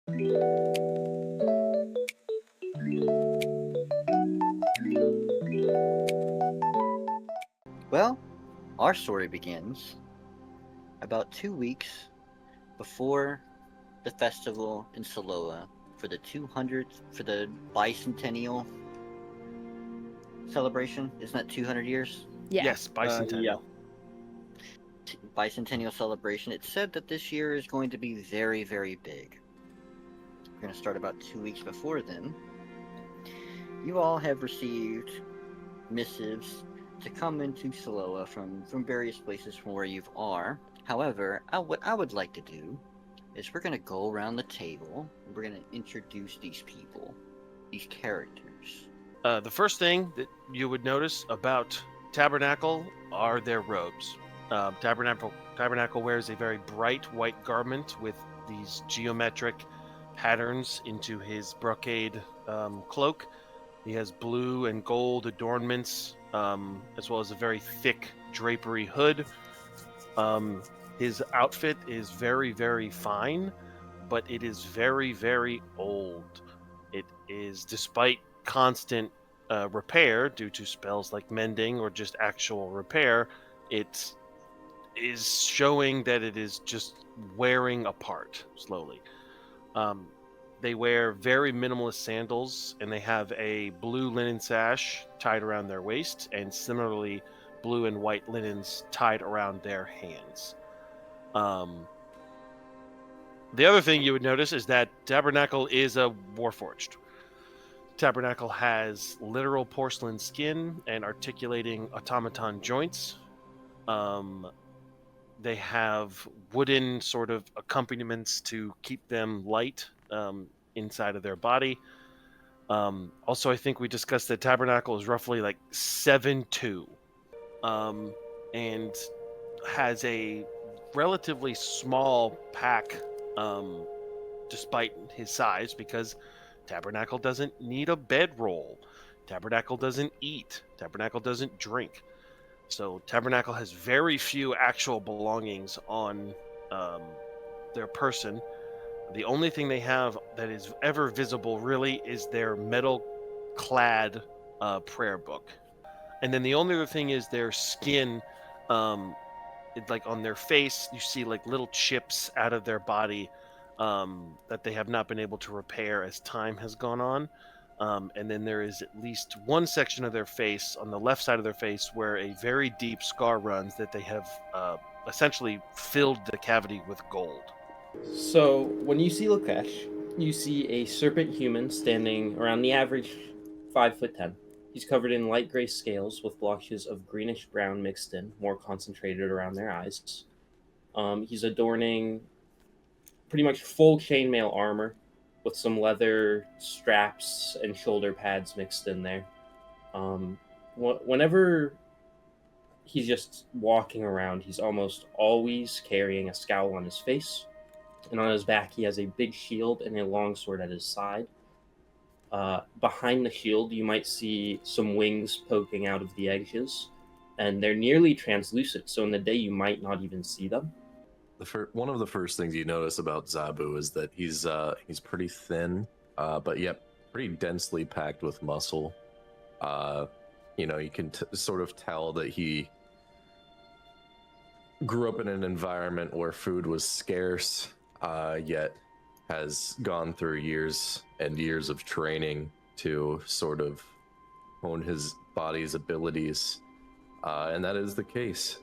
Well, our story begins about 2 weeks before the festival in Suloa for the bicentennial celebration. Isn't that 200 years? Yeah. Yes, bicentennial. Bicentennial celebration. It's said that this year is going to be very, very big. We're going to start about 2 weeks before then. You all have received missives to come into Suloa from various places from where you are. However, what I would like to do is we're going to go around the table and we're going to introduce these people, these characters. The first thing that you would notice about Tabernacle are their robes. Tabernacle wears a very bright white garment with these geometric patterns into his brocade cloak. He has blue and gold adornments, as well as a very thick drapery hood. His outfit is very, very fine, but it is very, very old. It is, despite constant repair due to spells like mending or just actual repair, it is showing that it is just wearing apart slowly. They wear very minimalist sandals, and they have a blue linen sash tied around their waist, and similarly blue and white linens tied around their hands. The other thing you would notice is that Tabernacle is a warforged. Tabernacle has literal porcelain skin and articulating automaton joints. They have wooden sort of accompaniments to keep them light inside of their body. Also, I think we discussed that Tabernacle is roughly like 7'2", and has a relatively small pack, despite his size, because Tabernacle doesn't need a bedroll. Tabernacle doesn't eat. Tabernacle doesn't drink. So Tabernacle has very few actual belongings on their person. The only thing they have that is ever visible, really, is their metal-clad prayer book. And then the only other thing is their skin. Like on their face, you see like little chips out of their body that they have not been able to repair as time has gone on. And then there is at least one section of their face, on the left side of their face, where a very deep scar runs that they have essentially filled the cavity with gold. So when you see Lekhesh, you see a serpent human standing around the average 5'10". He's covered in light gray scales with blotches of greenish brown mixed in, more concentrated around their eyes. He's adorning pretty much full chainmail armor with some leather straps and shoulder pads mixed in there. Whenever he's just walking around, he's almost always carrying a scowl on his face. And on his back, he has a big shield and a long sword at his side. Behind the shield, you might see some wings poking out of the edges, and they're nearly translucent, so in the day you might not even see them. One of the first things you notice about Zabu is that he's pretty thin, but yet pretty densely packed with muscle. You can sort of tell that he grew up in an environment where food was scarce, yet has gone through years and years of training to sort of hone his body's abilities. And that is the case.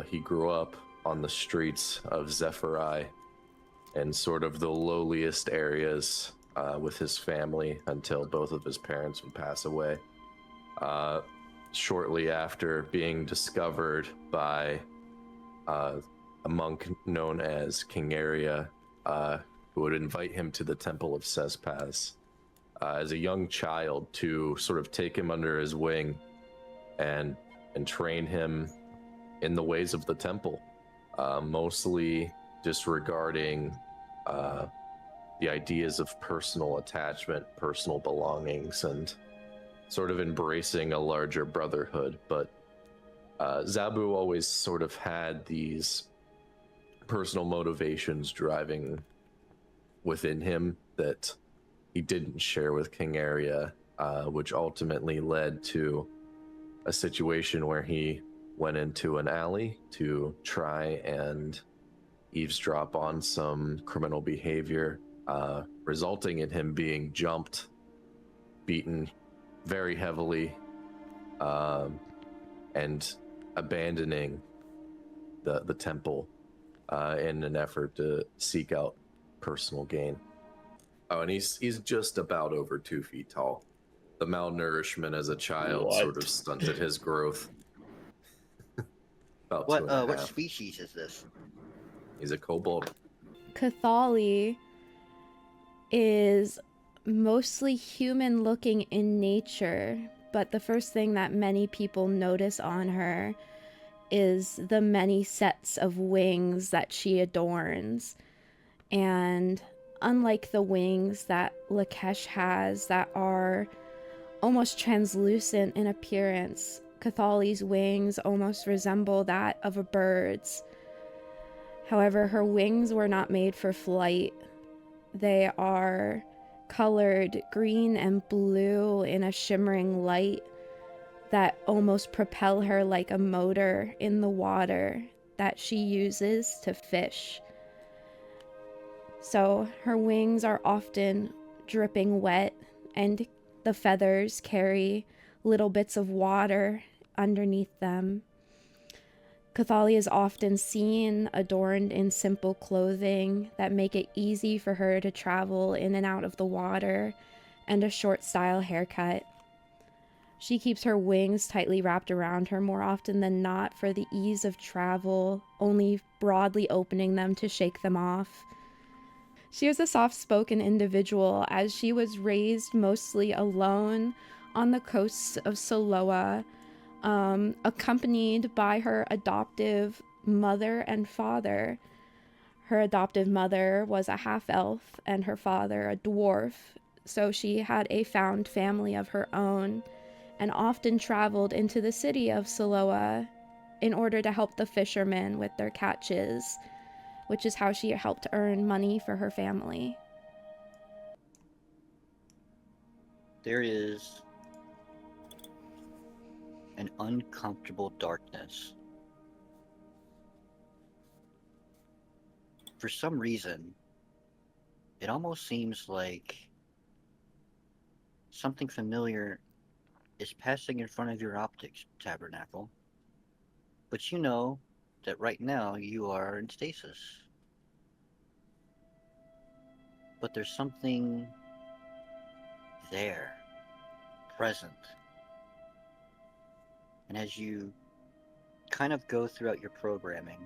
He grew up on the streets of Zephyri and sort of the lowliest areas with his family until both of his parents would pass away. Shortly after being discovered by a monk known as King Area, who would invite him to the Temple of Cespas as a young child to sort of take him under his wing and train him in the ways of the temple, mostly disregarding the ideas of personal attachment, personal belongings, and sort of embracing a larger brotherhood. But Zabu always sort of had these personal motivations driving within him that he didn't share with King Area, which ultimately led to a situation where he went into an alley to try and eavesdrop on some criminal behavior, resulting in him being jumped, beaten very heavily, and abandoning the temple in an effort to seek out personal gain. Oh, and he's just about over 2 feet tall. The malnourishment as a child sort of stunted his growth. About What 2.5. what species is this? He's a kobold. Chtholly is mostly human looking in nature, but the first thing that many people notice on her is the many sets of wings that she adorns. And unlike the wings that Lekhesh has that are almost translucent in appearance, Chtholly's wings almost resemble that of a bird's. However, her wings were not made for flight. They are colored green and blue in a shimmering light that almost propel her like a motor in the water that she uses to fish. So her wings are often dripping wet, and the feathers carry little bits of water underneath them. Chtholly is often seen adorned in simple clothing that make it easy for her to travel in and out of the water, and a short style haircut. She keeps her wings tightly wrapped around her more often than not for the ease of travel, only broadly opening them to shake them off. She is a soft-spoken individual, as she was raised mostly alone on the coasts of Suloa, accompanied by her adoptive mother and father. Her adoptive mother was a half-elf and her father a dwarf, so she had a found family of her own and often traveled into the city of Suloa in order to help the fishermen with their catches, which is how she helped earn money for her family. There is an uncomfortable darkness. For some reason, it almost seems like something familiar is passing in front of your optics, Tabernacle. But you know that right now you are in stasis. But there's something there, present. And as you kind of go throughout your programming,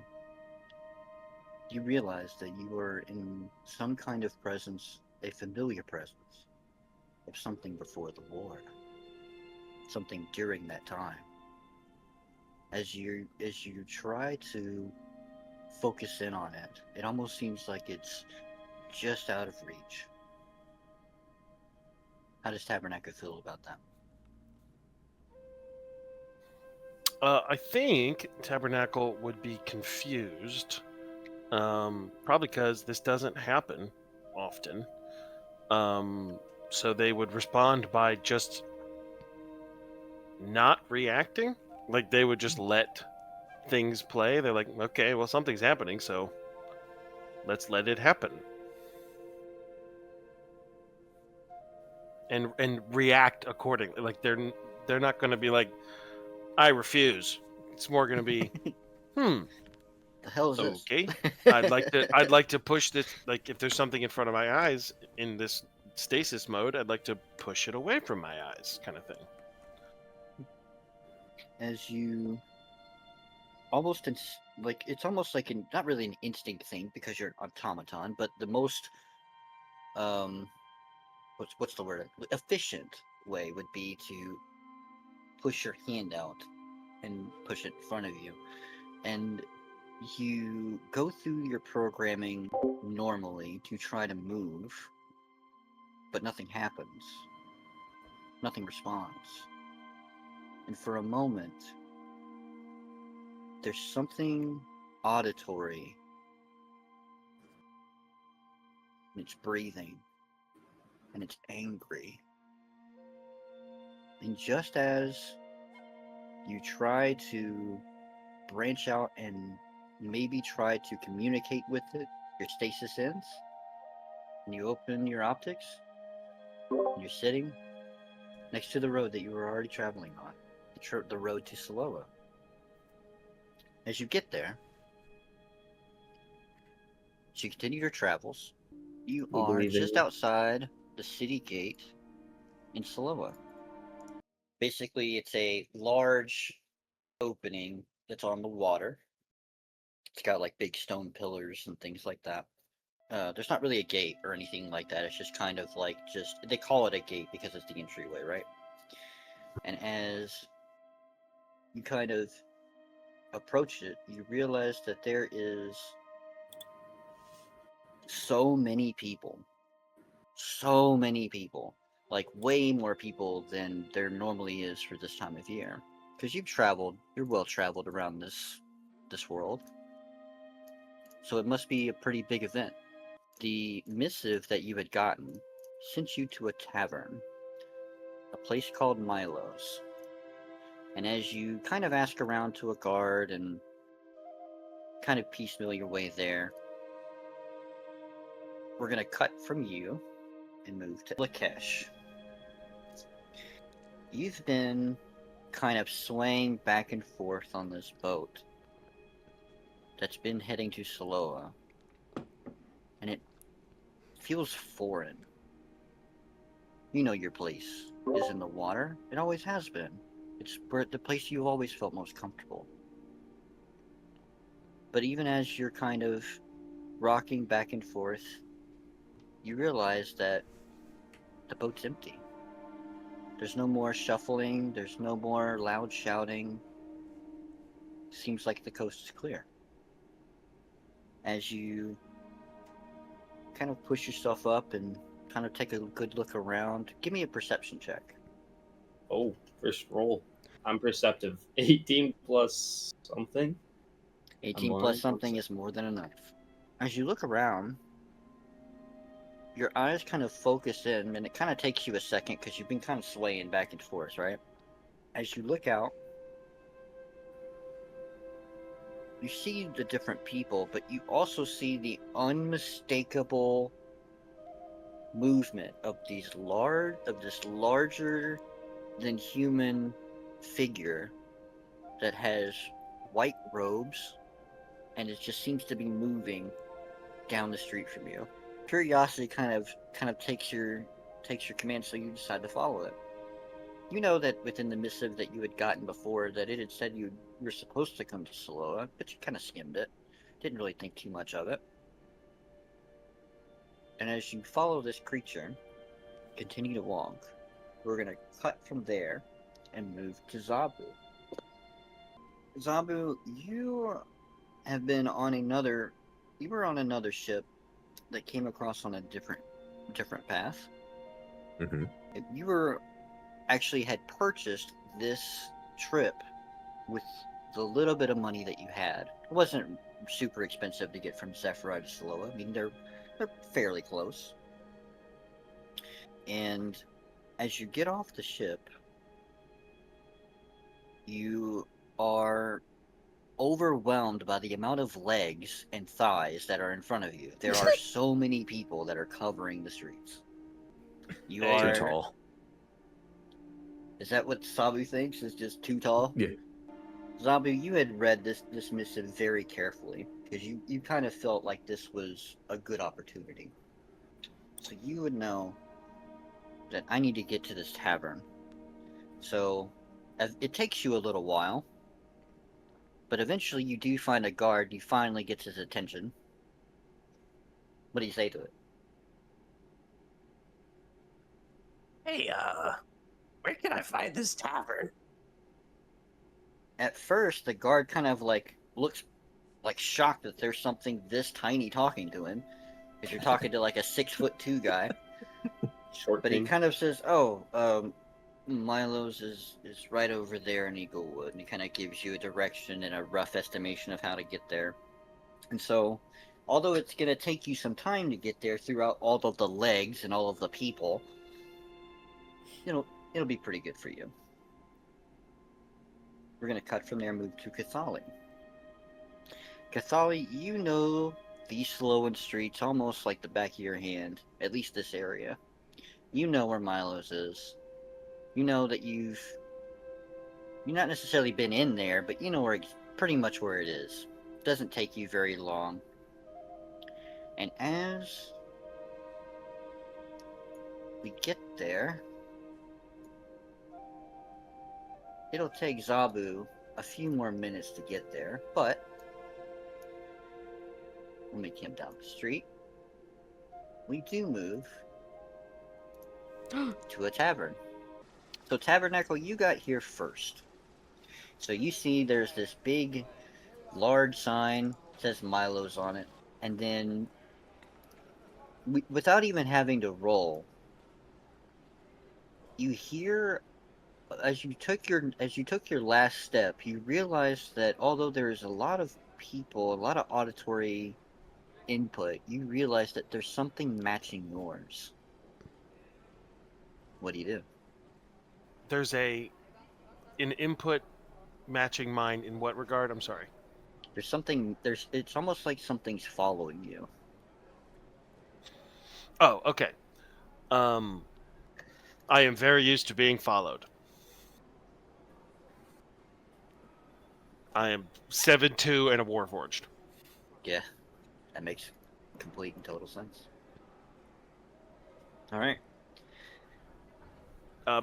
you realize that you are in some kind of presence, a familiar presence of something before the war, something during that time. As you try to focus in on it, it almost seems like it's just out of reach. How does Tabernacle feel about that? I think Tabernacle would be confused, probably because this doesn't happen often. So they would respond by just not reacting. Like they would just let things play. They're like, okay, well, something's happening, so let's let it happen. And react accordingly. Like they're not going to be like, I refuse. It's more going to be, The hell is this? okay. I'd like to push this. Like if there's something in front of my eyes in this stasis mode, I'd like to push it away from my eyes, kind of thing. As you almost it's almost like not really an instinct thing because you're automaton, but the most what's the word? Efficient way would be to push your hand out and push it in front of you. And you go through your programming normally to try to move, but nothing happens. Nothing responds. And for a moment, there's something auditory. It's breathing and it's angry. And just as you try to branch out and maybe try to communicate with it, your stasis ends, and you open your optics, and you're sitting next to the road that you were already traveling on, the road to Suloa. As you get there, as you continue your travels, you We are believe in just you. outside the city gate in Suloa. Basically, it's a large opening that's on the water. It's got like big stone pillars and things like that. There's not really a gate or anything like that. It's just kind of like they call it a gate because it's the entryway, right? And as you kind of approach it, you realize that there is so many people, like way more people than there normally is for this time of year. Because you're well traveled around this world, so it must be a pretty big event. The missive that you had gotten sent you to a tavern, a place called Milo's. And as you kind of ask around to a guard and kind of piecemeal your way there, we're going to cut from you and move to Lekhesh. You've been kind of swaying back and forth on this boat that's been heading to Suloa, and it feels foreign. You know your place is in the water. It always has been. It's the place you've always felt most comfortable. But even as you're kind of rocking back and forth, you realize that the boat's empty. There's no more shuffling, there's no more loud shouting. Seems like the coast is clear. As you kind of push yourself up and kind of take a good look around, give me a perception check. Oh, first roll. I'm perceptive. 18 plus something. 18 I'm plus blind, something I'm is more than enough. As you look around, your eyes kind of focus in, and it kind of takes you a second because you've been kind of swaying back and forth, right? As you look out, you see the different people, but you also see the unmistakable movement of this larger than human figure that has white robes, and it just seems to be moving down the street from you. Curiosity kind of takes your command, so you decide to follow it. You know that within the missive that you had gotten before, that it had said you were supposed to come to Suloa, but you kind of skimmed it. Didn't really think too much of it. And as you follow this creature, continue to walk, we're going to cut from there and move to Zabu. Zabu, you were on another ship that came across on a different path. Mm-hmm. You actually had purchased this trip with the little bit of money that you had. It wasn't super expensive to get from Zephyri to Suloa. I mean, they're fairly close. And as you get off the ship, you are overwhelmed by the amount of legs and thighs that are in front of you. There are so many people that are covering the streets. You Hey, Too are tall. Is that what Zabu thinks? Is just too tall? Yeah. Zabu, you had read this missive very carefully because you kind of felt like this was a good opportunity. So you would know that I need to get to this tavern. So it takes you a little while, but eventually you do find a guard. You finally gets his attention. What do you say to it? Hey, where can I find this tavern? At first, the guard kind of like looks like shocked that there's something this tiny talking to him, because you're talking to like a 6'2" guy. Short But he thing. kind of says, "Oh, Milo's is right over there in Eaglewood," and he kind of gives you a direction and a rough estimation of how to get there. And so, although it's going to take you some time to get there throughout all of the legs and all of the people, it'll be pretty good for you. We're going to cut from there and move to Chtholly. Chtholly, you know these Suloan streets almost like the back of your hand, at least this area. You know where Milo's is. You know that you've not necessarily been in there, but you know pretty much where it is. It doesn't take you very long. And as we get there, it'll take Zabu a few more minutes to get there, but we'll make him down the street. We do move to a tavern. So Tabernacle, you got here first. So you see there's this big, large sign, says Milo's on it, and then without even having to roll, you hear, as you took your last step, you realize that although there's a lot of people, a lot of auditory input, you realize that there's something matching yours. What do you do? There's an input matching mine in what regard? I'm sorry. It's almost like something's following you. Oh, okay. I am very used to being followed. I am 7'2" and a Warforged. Yeah, that makes complete and total sense. All right.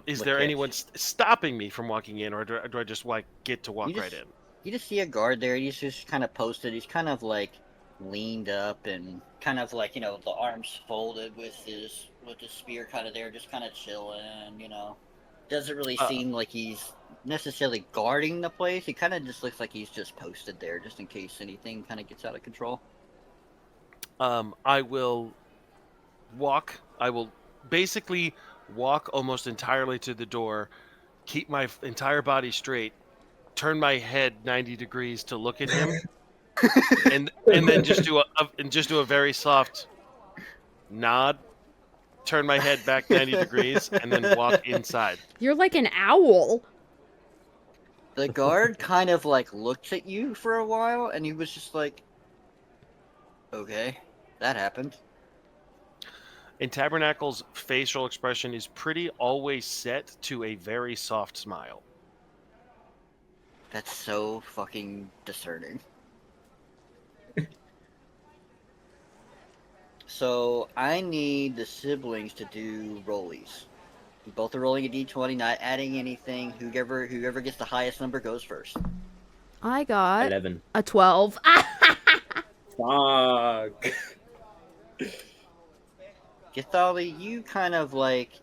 Is there anyone stopping me from walking in, or do I just get to walk right in? You just see a guard there. He's just kind of posted. He's kind of like leaned up and kind of like, the arms folded with his spear kind of there, just kind of chilling. Doesn't really seem like he's necessarily guarding the place. He kind of just looks like he's just posted there, just in case anything kind of gets out of control. I will basically walk almost entirely to the door, keep my entire body straight, turn my head 90 degrees to look at him, and then just do a very soft nod, turn my head back 90 degrees, and then walk inside. You're like an owl. The guard kind of like looked at you for a while, and he was just like, okay, that happened. And Tabernacle's facial expression is pretty always set to a very soft smile. That's so fucking discerning. So I need the siblings to do rollies. You both are rolling a d20, not adding anything. Whoever gets the highest number goes first. I got 11. a 12. Fuck. Chtholly, you kind of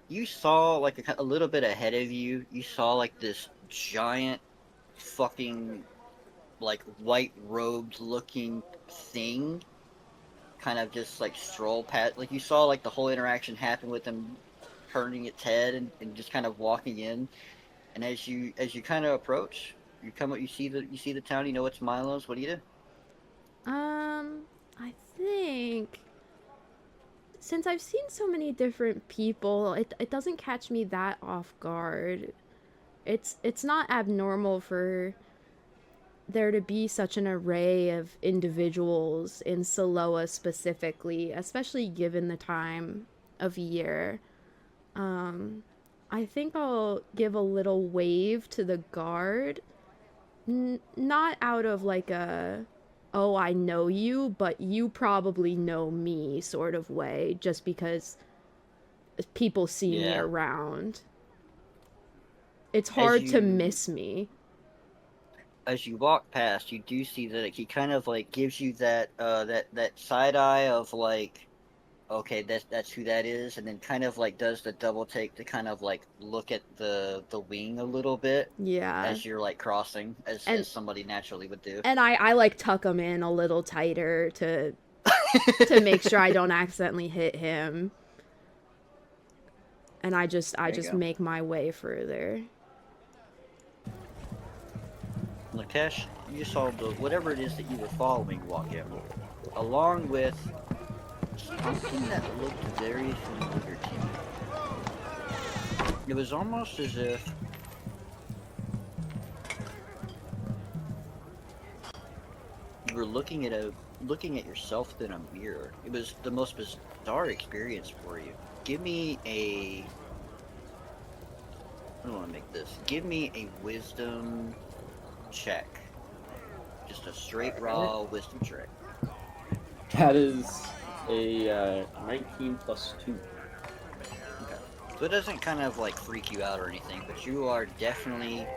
you saw like a little bit ahead of you. You saw like this giant fucking like white robed looking thing kind of just like stroll past. Like you saw like the whole interaction happen with him turning its head and just kind of walking in. And as you kind of approach, you see the town. You know it's Milo's. What do you do? I think since I've seen so many different people, it doesn't catch me that off guard. It's not abnormal for there to be such an array of individuals in Suloa specifically, especially given the time of year. I think I'll give a little wave to the guard, not out of like a, oh, I know you, but you probably know me sort of way, just because people see me around. It's hard to miss me. As you walk past, you do see that he kind of like gives you that that side eye of like, okay, that's who that is, and then kind of like does the double take to kind of like look at the wing a little bit. Yeah. As you're like crossing, as somebody naturally would do. And I like tuck him in a little tighter to make sure I don't accidentally hit him. And I just make my way further. Lekhesh, you saw whatever it is that you were following walk in. along with something that looked very familiar to you. It was almost as if you were looking at yourself in a mirror. It was the most bizarre experience for you. Give me a I don't want to make this. Give me a wisdom check. Just a straight raw wisdom check. That is a 19 plus 2. So it doesn't kind of like freak you out or anything, but you are definitely,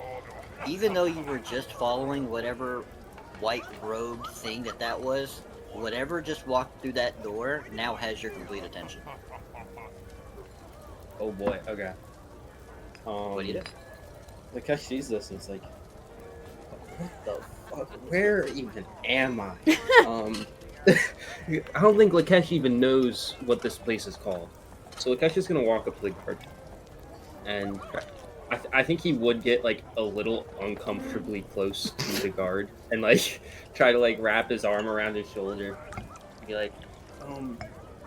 even though you were just following whatever white robed thing that was, whatever just walked through that door now has your complete attention. Oh boy, okay. What do you do? Lekhesh sees this and it's like, what the fuck? Where even am I? I don't think Lekhesh even knows what this place is called. So Lekhesh is gonna walk up to the guard, and I think he would get like a little uncomfortably close to the guard and like try to like wrap his arm around his shoulder and be like,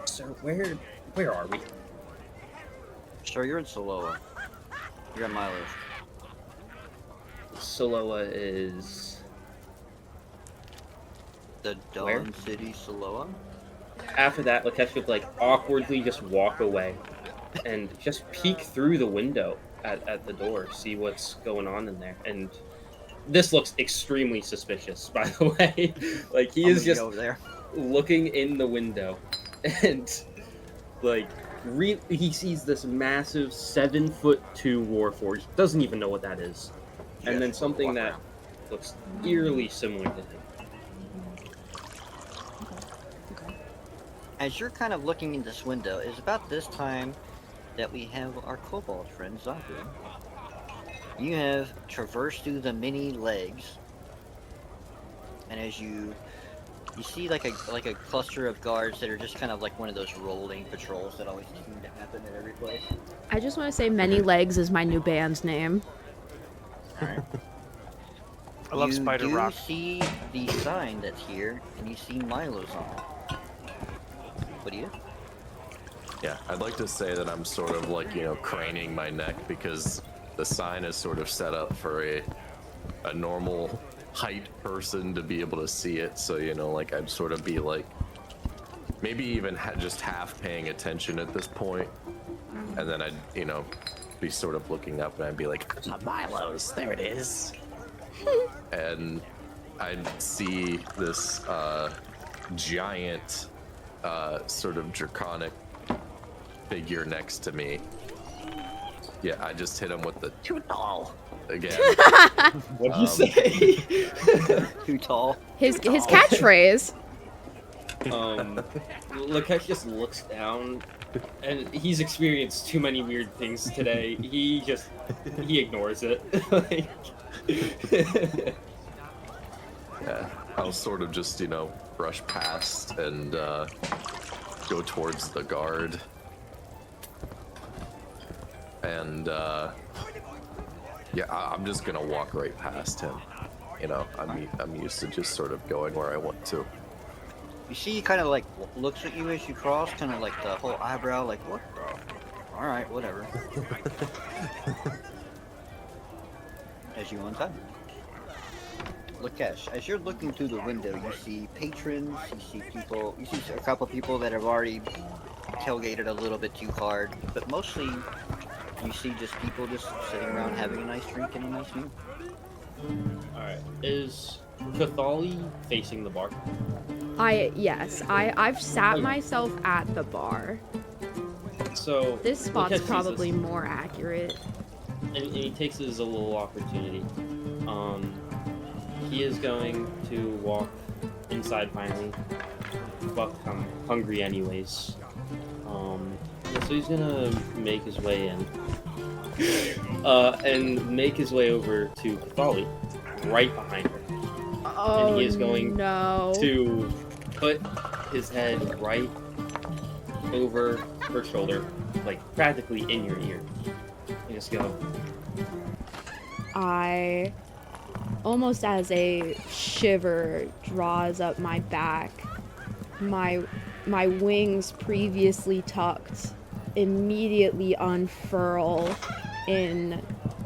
sir, where are we? Sure, you're in Suloa. You're at my list. Suloa is The Where? Dawn City Suloa? after that. Lekhesh would like awkwardly just walk away and just peek through the window at the door, see what's going on in there. And this looks extremely suspicious, by the way. Like he I'm is gonna just go over there. looking in the window, and like he sees this massive 7'2" warforged. Doesn't even know what that is, and Yes, then something walk that around. looks eerily similar to him. As you're kind of looking in this window, it's about this time that we have our kobold friend Zabu. You have traversed through the many legs, and as you see like a cluster of guards that are just kind of like one of those rolling patrols that always seem to happen at every place. I just want to say Many Legs is my new band's name. Alright. I love Spider Rock. You see the sign that's here, and you see Milo's on it. What do you do? Yeah, I'd like to say that I'm sort of like, craning my neck because the sign is sort of set up for a normal height person to be able to see it. So, like I'd sort of be like, maybe even just half paying attention at this point. And then I'd, be sort of looking up and I'd be like, Milo's, there it is. and I'd see this giant sort of draconic figure next to me. Yeah, I just hit him with the Too tall. again. What'd you say? Too tall. His catchphrase. Lekhesh just looks down, and he's experienced too many weird things today. He ignores it. Like, Yeah, I'll sort of just, brush past and go towards the guard. And, yeah, I'm just gonna walk right past him. I'm used to just sort of going where I want to. You see, he kind of like looks at you as you cross, kind of like the whole eyebrow, like what? All right, whatever. As you untie. Lekhesh, as you're looking through the window, you see patrons, you see a couple people that have already tailgated a little bit too hard, but mostly you see just people just sitting around having a nice drink and a nice meal. Alright, is Chtholly facing the bar? Yes, I've sat myself at the bar. So This spot's Lekhesh sees probably this, more accurate. and he takes it as a little opportunity. He is going to walk inside finally. Fuck, I'm hungry anyways. So he's gonna make his way in. And make his way over to Chtholly, right behind her. Oh, And he is going no. to put his head right over her shoulder, like practically in your ear. You just go, I, almost as a shiver draws up my back, my wings previously tucked immediately unfurl in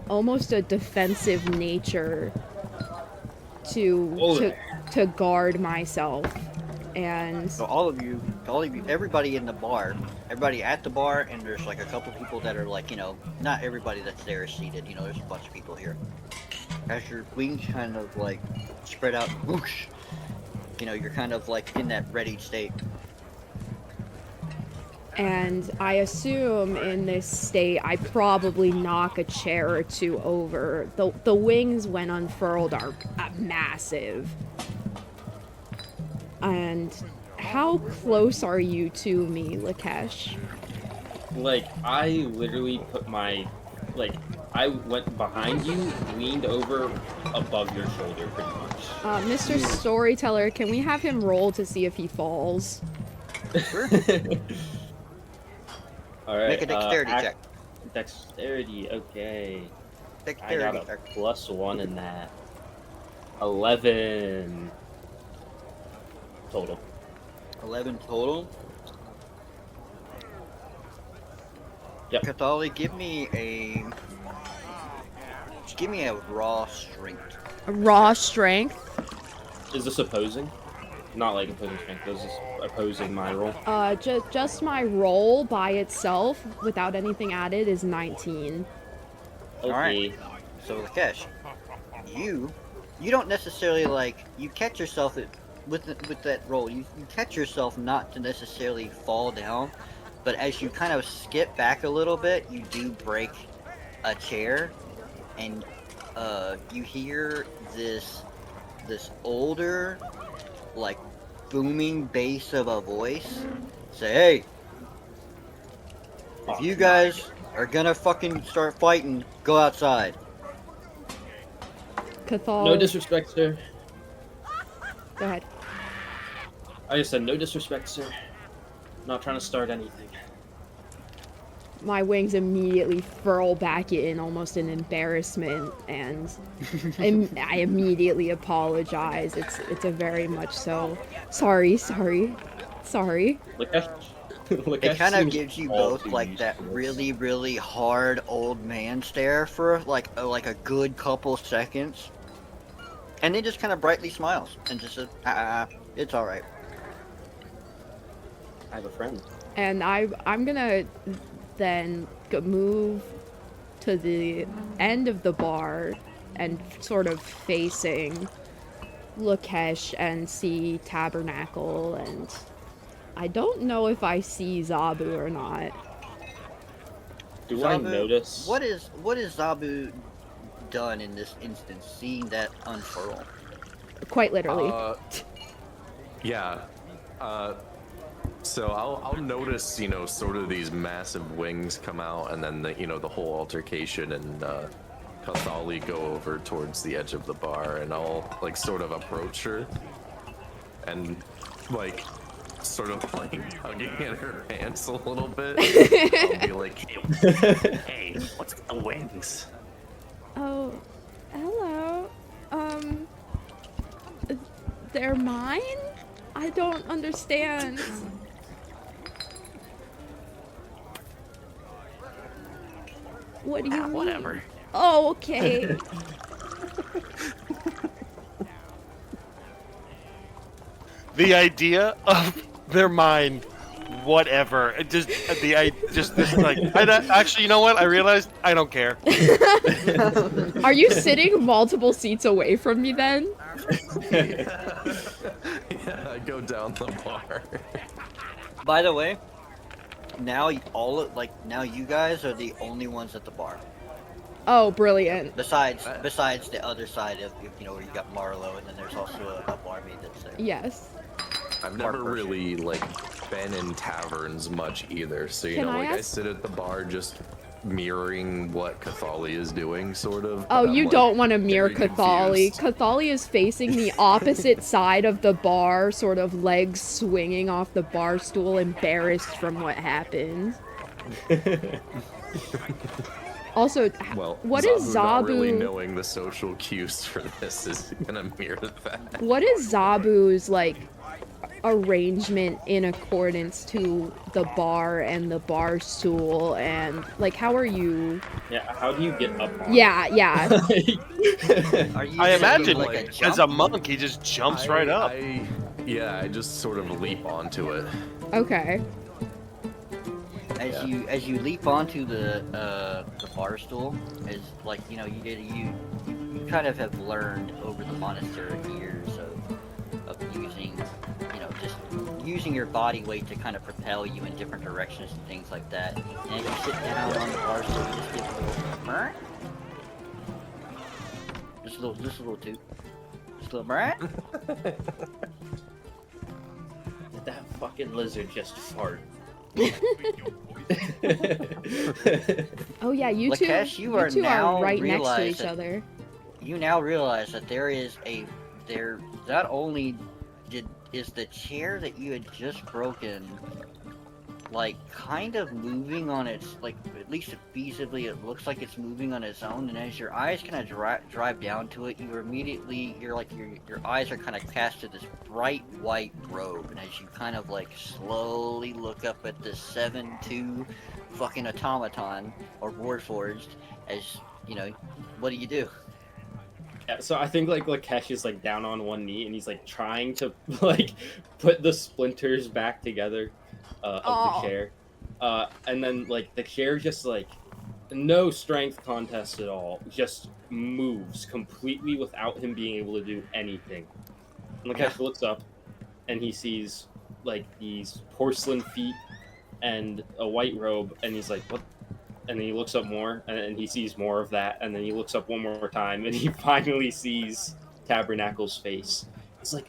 almost a defensive nature to guard myself. And So all of you, everybody in the bar, everybody at the bar, and there's like a couple people that are like, not everybody that's there is seated. There's a bunch of people here. As your wings kind of like spread out, whoosh, you're kind of like in that ready state. And I assume in this state, I probably knock a chair or two over. The wings, when unfurled, are massive. And how close are you to me, Lekhesh? Like, I literally put my... Like, I went behind you, leaned over above your shoulder, pretty much. Mr. Storyteller, can we have him roll to see if he falls? Sure. Alright, Make a dexterity check. Dexterity, okay. I Dexterity got a check. +1 in that. 11 total. 11 total. Yep. Chtholly, give me a raw strength. A raw strength? Is this opposing? Not like opposing strength, this is opposing my roll. Just my roll by itself, without anything added, is 19. Okay. Alright. So Lekhesh, you don't necessarily you catch yourself with that roll. You catch yourself not to necessarily fall down, but as you kind of skip back a little bit, you do break a chair, and you hear this older, like, booming bass of a voice say, "Hey, if you guys are gonna fucking start fighting, go outside." Chtholly. No disrespect, sir. Go ahead. I just said no disrespect, sir. Not trying to start anything. My wings immediately furl back in, almost in embarrassment, and I immediately apologize. It's a very much so. Sorry. Lekhesh It kind of seems gives you all both too like used that to this. really, really hard old man stare for like a good couple seconds, and then just kind of brightly smiles and just says, it's all right." I have a friend. And I'm gonna then move to the end of the bar and sort of facing Lekhesh and see Tabernacle, and I don't know if I see Zabu or not. Do I Zabu, notice? What is Zabu done in this instance, seeing that unfurl? Quite literally. Yeah. So I'll notice, sort of these massive wings come out, and then the whole altercation, and Chtholly go over towards the edge of the bar, and I'll sort of approach her, and sort of tugging at her pants a little bit. I'll be like, Hey, what's with the wings? Oh, hello. They're mine? I don't understand. What do you mean? Whatever. Oh, okay. The idea of their mind, whatever. It just this actually, you know what? I realized I don't care. Are you sitting multiple seats away from me then? yeah, I go down the bar. By the way, now now you guys are the only ones at the bar. Oh, brilliant. Besides the other side of where you got Marlowe, and then there's also a barmaid that's there. Yes. I've never Bar person. really been in taverns much either, so Can I I ask- sit at the bar just mirroring what Chtholly is doing, sort of. Oh, but I'm, you don't want to mirror very Chtholly. confused. Chtholly is facing the opposite side of the bar, sort of legs swinging off the bar stool, embarrassed from what happened. Also, Well, what is Zabu not really Zabu? knowing the social cues for this is gonna mirror that. What is Zabu's arrangement in accordance to the bar and the bar stool, and like how are you? Yeah, how do you get up on Yeah, yeah. it? Are you I doing, imagine, like a as jump? a monk, he just jumps right up. I just sort of leap onto it. Okay. As you leap onto the bar stool, as like you kind of have learned over the monastery years of using just using your body weight to kind of propel you in different directions and things like that. And as you sit down on the bar stool, you just give a little burn, just a little toot, just a little burn. Did that fucking lizard just fart? Oh yeah, you Lekhesh, two. you You are two now are right next to realize each that- other. You now realize that there not only is the chair that you had just broken like kind of moving on its, like, at least feasibly it looks like it's moving on its own, and as your eyes kind of drive down to it, your eyes are kind of cast to this bright white robe, and as you kind of like slowly look up at this 7-2 fucking automaton or Warforged, as what do you do? Yeah, so I think like Lekhesh is like down on one knee and he's like trying to like put the splinters back together of the chair, and then like the chair just like no strength contest at all, just moves completely without him being able to do anything. And Lekhesh looks up and he sees like these porcelain feet and a white robe, and he's like, what? And then he looks up more, and he sees more of that, and then he looks up one more time, and he finally sees Tabernacle's face. He's like,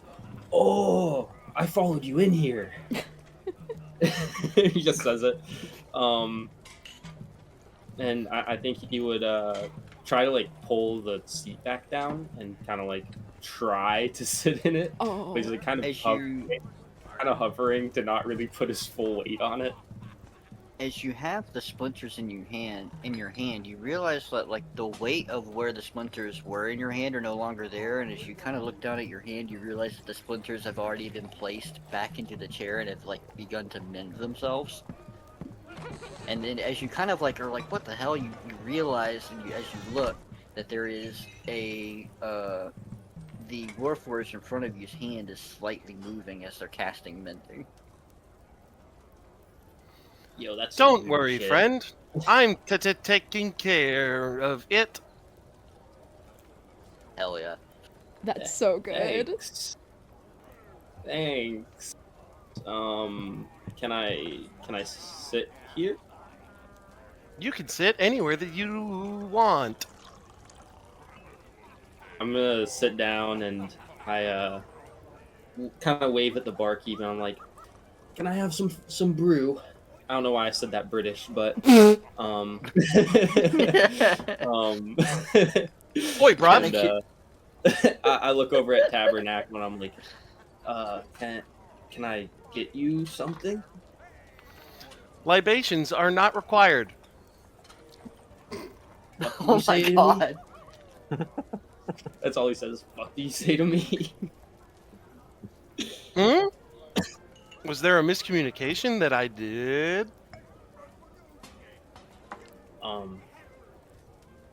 oh, I followed you in here. He just says it. And I think he would try to like pull the seat back down and kind of like try to sit in it. Oh. But he's like kind of hovering to not really put his full weight on it. As you have the splinters in your hand, you realize that like the weight of where the splinters were in your hand are no longer there, and as you kind of look down at your hand, you realize that the splinters have already been placed back into the chair and have like begun to mend themselves. And then as you kind of like are like, what the hell, you realize, and as you look, that there is the Warforged in front of you's hand is slightly moving as they're casting mending. Yo, that's Don't worry, friend. I'm taking care of it. Hell yeah. That's so good. Thanks. Can I sit here? You can sit anywhere that you want. I'm gonna sit down and I kind of wave at the barkeep and I'm like, "Can I have some brew?" I don't know why I said that British, but Boy, bro. and, I look over at Tabernacle and I'm like, can I get you something? Libations are not required. Oh my god. That's all he says. Fuck do you say to me? Hmm? Was there a miscommunication that I did?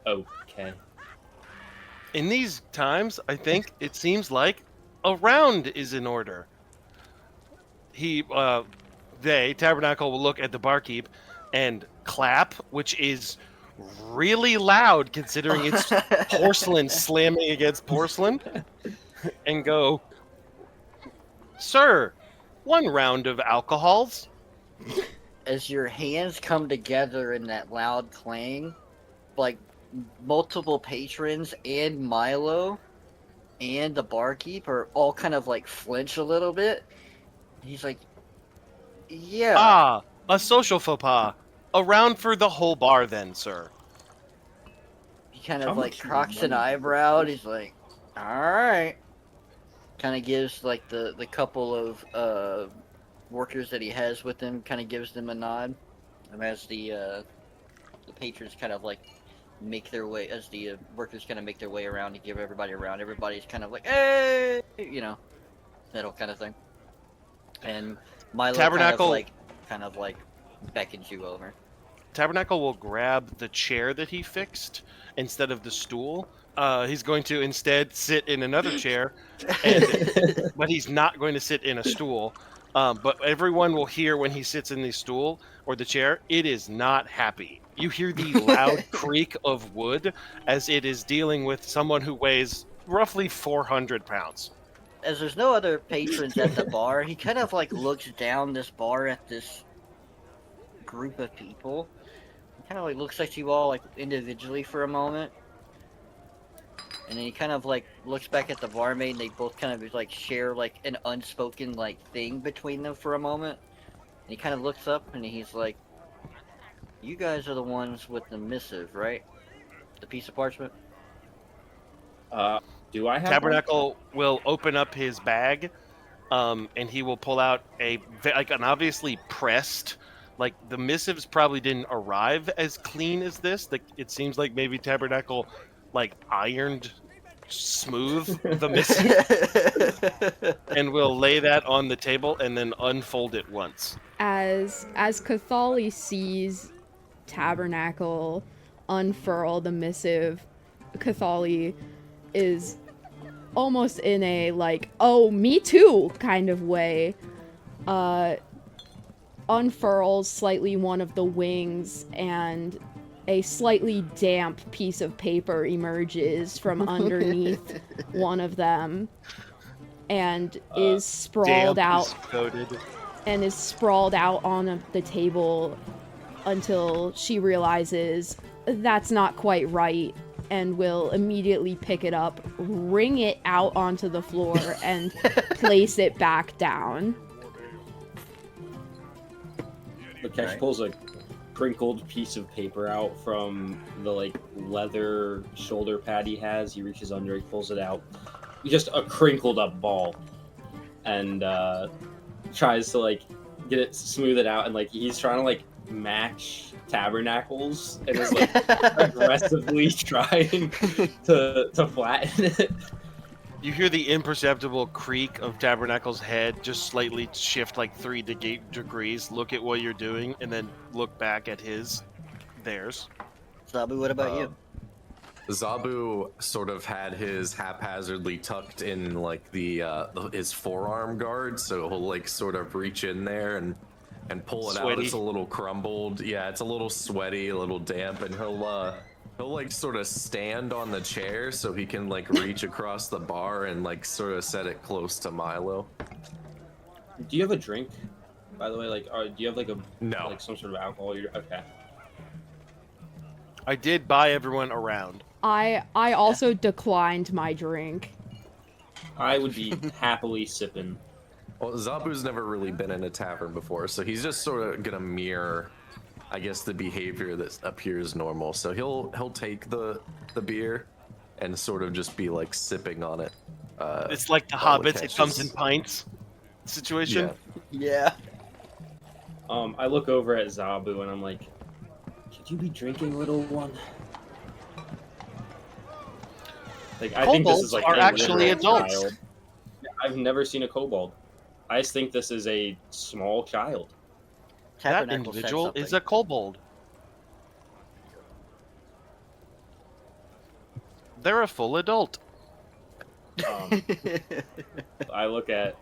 Okay. In these times, I think it seems like a round is in order. Tabernacle will look at the barkeep and clap, which is really loud considering it's porcelain slamming against porcelain, and go, "Sir, one round of alcohols." As your hands come together in that loud clang, like multiple patrons and Milo and the barkeep are all kind of like flinch a little bit. He's like, yeah. Ah, a social faux pas. A round for the whole bar then, sir. He kind How of like much cocks an money? eyebrow. And he's like, alright. Kind of gives like the couple of workers that he has with him, kind of gives them a nod. And as the patrons kind of like make their way, as the workers kind of make their way around to give everybody a round, everybody's kind of like, hey, that kind of thing. And Milo Tabernacle- kind of like beckons you over. Tabernacle will grab the chair that he fixed instead of the stool. He's going to instead sit in another chair, but he's not going to sit in a stool. But everyone will hear when he sits in the stool or the chair, it is not happy. You hear the loud creak of wood as it is dealing with someone who weighs roughly 400 pounds. As there's no other patrons at the bar, he kind of like looks down this bar at this group of people. He kind of like looks at you all like individually for a moment. And then he kind of like looks back at the barmaid, and they both kind of like share like an unspoken like thing between them for a moment. And he kind of looks up and he's like, "You guys are the ones with the missive, right? The piece of parchment." Do I have Tabernacle will open up his bag, and he will pull out an obviously pressed. Like the missives probably didn't arrive as clean as this. Like it seems like maybe Tabernacle like ironed smooth the missive and we'll lay that on the table and then unfold it once. As Chtholly sees Tabernacle unfurl the missive, Chtholly is almost in a like, oh, me too kind of way. Unfurls slightly one of the wings, and a slightly damp piece of paper emerges from underneath one of them and is sprawled out on the table until she realizes that's not quite right and will immediately pick it up, wring it out onto the floor, and place it back down. Lekhesh pulls a crinkled piece of paper out from the like leather shoulder pad he has. He reaches under, he pulls it out. Just a crinkled up ball, and tries to like get it, smooth it out, and like he's trying to like match Tabernacles and is like aggressively trying to flatten it. You hear the imperceptible creak of Tabernacle's head just slightly shift like 3 degrees, look at what you're doing, and then look back at theirs. Zabu, what about you? Zabu sort of had his haphazardly tucked in like his forearm guard, so he'll like sort of reach in there and pull it out. It's a little crumbled. Yeah, it's a little sweaty, a little damp, and he'll like sort of stand on the chair so he can like reach across the bar and like sort of set it close to Milo. Do you have a drink, by the way? Like, do you have like like some sort of alcohol? Okay. I did buy everyone around. I also declined my drink. I would be happily sipping. Well, Zabu's never really been in a tavern before, so he's just sort of gonna mirror, I guess, the behavior that appears normal. So he'll take the beer and sort of just be like sipping on it. It's like the Hobbits, it comes in pints situation. Yeah. I look over at Zabu and I'm like, could you be drinking, little one? Like, I think this is like are a actually literal adults. child. I've never seen a kobold. I just think this is a small child. That Tabernacle said individual is a something. kobold. They're a full adult. I look at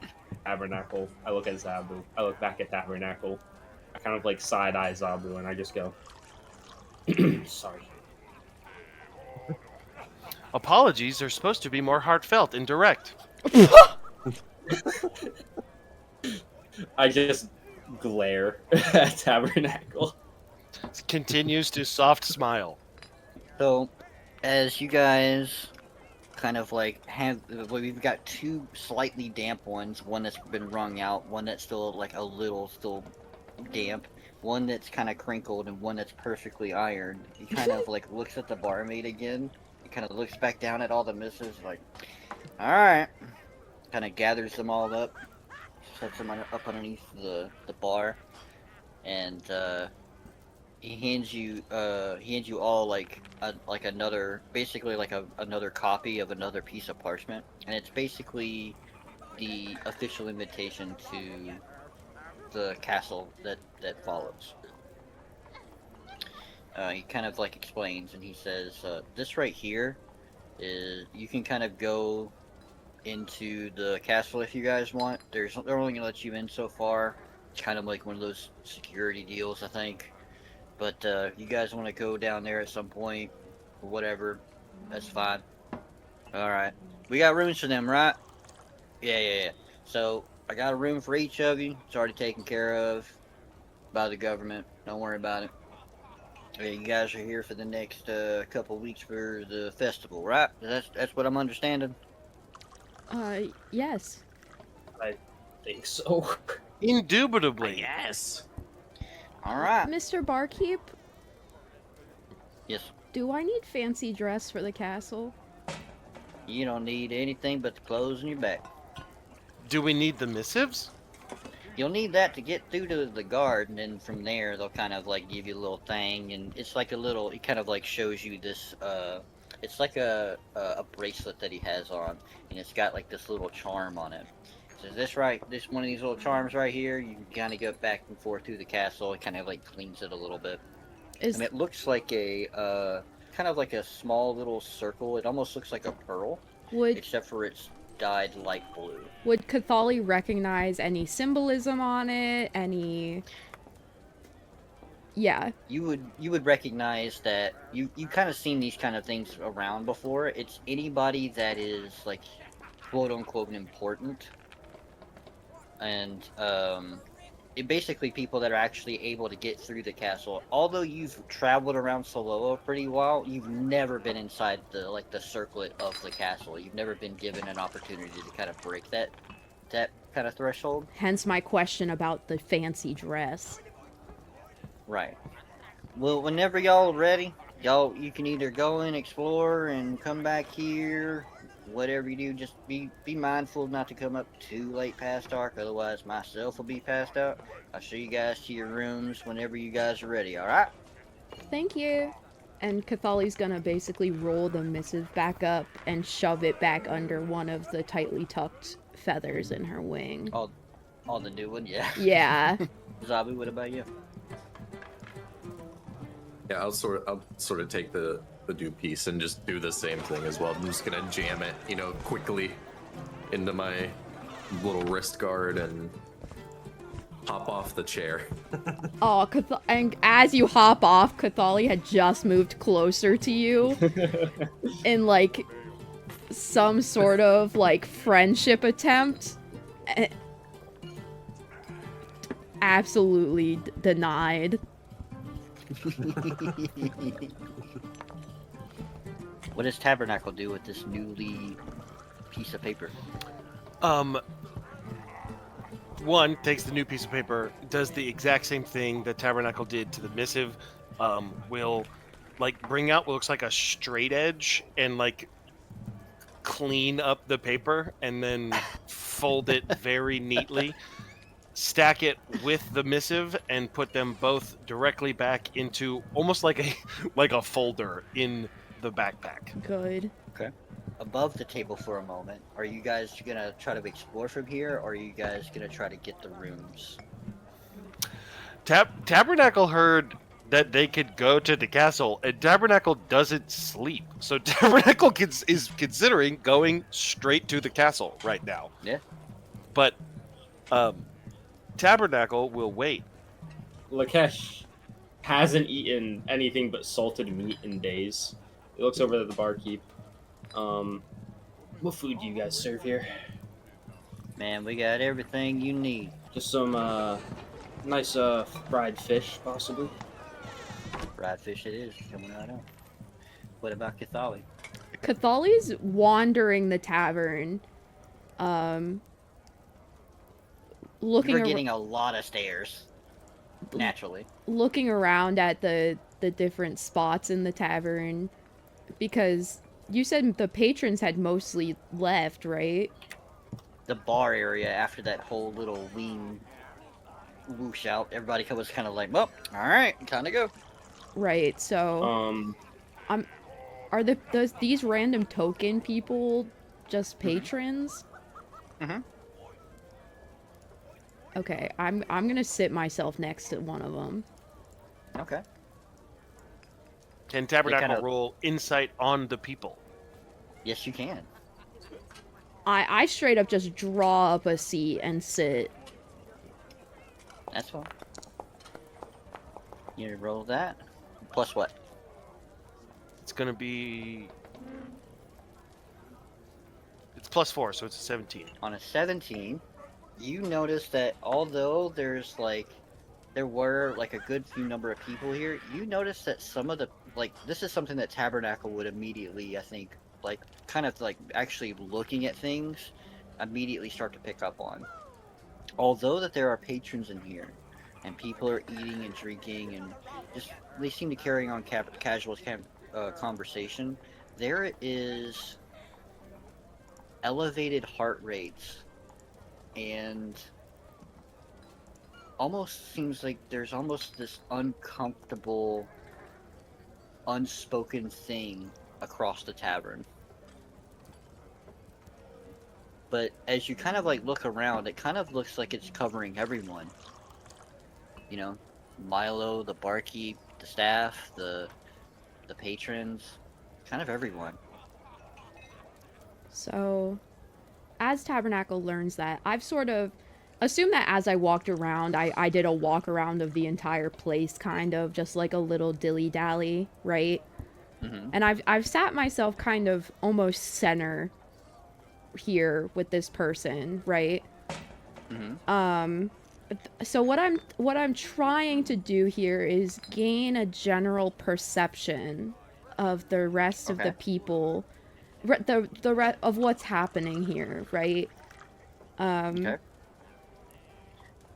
Tabernacle. I look at Zabu. I look back at Tabernacle. I kind of like side-eye Zabu, and I just go, sorry. Apologies are supposed to be more heartfelt and direct. I just glare at Tabernacle. Continues to soft smile. So, as you guys kind of like we've got 2 slightly damp ones, one that's been wrung out, one that's still like a little still damp, one that's kind of crinkled, and one that's perfectly ironed. He kind of like looks at the barmaid again. He kind of looks back down at all the misses, like, all right. Kind of gathers them all up, sets them up underneath the bar, and he hands you all like another, basically like another copy of another piece of parchment, and it's basically the official invitation to the castle that follows. He kind of like explains, and he says, "This right here is you can kind of go into the castle if you guys want. They're only gonna let you in so far. It's kind of like one of those security deals, I think. But you guys want to go down there at some point, or whatever, that's fine. All right, we got rooms for them, right? Yeah. So I got a room for each of you. It's already taken care of by the government. Don't worry about it. Yeah, you guys are here for the next couple weeks for the festival, right? That's what I'm understanding. Yes. I think so. Indubitably. Yes. All right. Mr. Barkeep, Yes. do I need fancy dress for the castle? You don't need anything but the clothes on your back. Do we need the missives? You'll need that to get through to the guard, and then from there they'll kind of like give you a little thing, and it's like a little. It kind of like shows you this. It's like a bracelet that he has on, and it's got like this little charm on it. So this one of these little charms right here. You can kind of go back and forth through the castle. It kind of like cleans it a little bit, and it looks like a kind of like a small little circle. It almost looks like a pearl, except for it's dyed light blue. Would Chtholly recognize any symbolism on it? Any? Yeah. You would recognize that you kind of seen these kind of things around before. It's anybody that is like quote unquote important, and it basically people that are actually able to get through the castle. Although you've traveled around Suloa pretty well, you've never been inside the circlet of the castle. You've never been given an opportunity to kind of break that kind of threshold. Hence my question about the fancy dress. Right. Well, whenever y'all are ready, you can either go and explore and come back here. Whatever you do, just be mindful not to come up too late past dark, otherwise myself will be passed out. I'll show you guys to your rooms whenever you guys are ready, alright? Thank you. And Chtholly's gonna basically roll the missive back up and shove it back under one of the tightly tucked feathers in her wing. All the new one, yeah. Yeah. Zabu, what about you? Yeah, I'll sort of take the new piece and just do the same thing as well. I'm just gonna jam it, quickly into my little wrist guard and hop off the chair. Oh, and as you hop off, Chtholly had just moved closer to you in like some sort of like friendship attempt. Absolutely denied. What does Tabernacle do with this newly piece of paper? One takes the new piece of paper, does the exact same thing that Tabernacle did to the missive. Will like bring out what looks like a straight edge and like clean up the paper and then fold it very neatly, stack it with the missive, and put them both directly back into almost like a folder in the backpack. Good. Okay. Above the table for a moment, are you guys gonna try to explore from here, or are you guys gonna try to get the rooms? Tabernacle heard that they could go to the castle, and Tabernacle doesn't sleep. So Tabernacle is considering going straight to the castle right now. Yeah. But Tabernacle will wait. Lekhesh hasn't eaten anything but salted meat in days. He looks over at the barkeep. What food do you guys serve here? Man, we got everything you need. Just some nice fried fish, possibly. Fried fish it is, coming right up. What about Chtholly? Chtholly's wandering the tavern, looking We're getting a lot of stares, naturally. looking around at the different spots in the tavern, because you said the patrons had mostly left, right? The bar area, after that whole little wing whoosh out, everybody was kind of like, well, alright, time to go. Right, so are these random token people just patrons? Mm-hmm. Okay, I'm gonna sit myself next to one of them. Okay. Can Tabernacle kinda- roll insight on the people? Yes, you can. I straight up just draw up a seat and sit. That's fine. You roll that. Plus what? It's gonna be. It's +4, so it's a 17. On a 17, you notice that although there were like a good few number of people here, you notice that some of the this is something that Tabernacle would immediately, I think, kind of actually looking at things, immediately start to pick up on. Although that there are patrons in here, and people are eating and drinking, and just they seem to carry on casual conversation, there is elevated heart rates, and almost seems like there's almost this uncomfortable, unspoken thing across the tavern. But as you kind of look around, it kind of looks like it's covering everyone. You know, Milo, the barkeep, the staff, the patrons, kind of everyone. So, as Tabernacle learns that, I've sort of assumed that as I walked around, I did a walk around of the entire place, kind of, just like a little dilly-dally, right? Mm-hmm. And I've sat myself kind of almost center here with this person, right? Mm-hmm. So what I'm trying to do here is gain a general perception of the rest of the Okay. people, of what's happening here, right? Okay.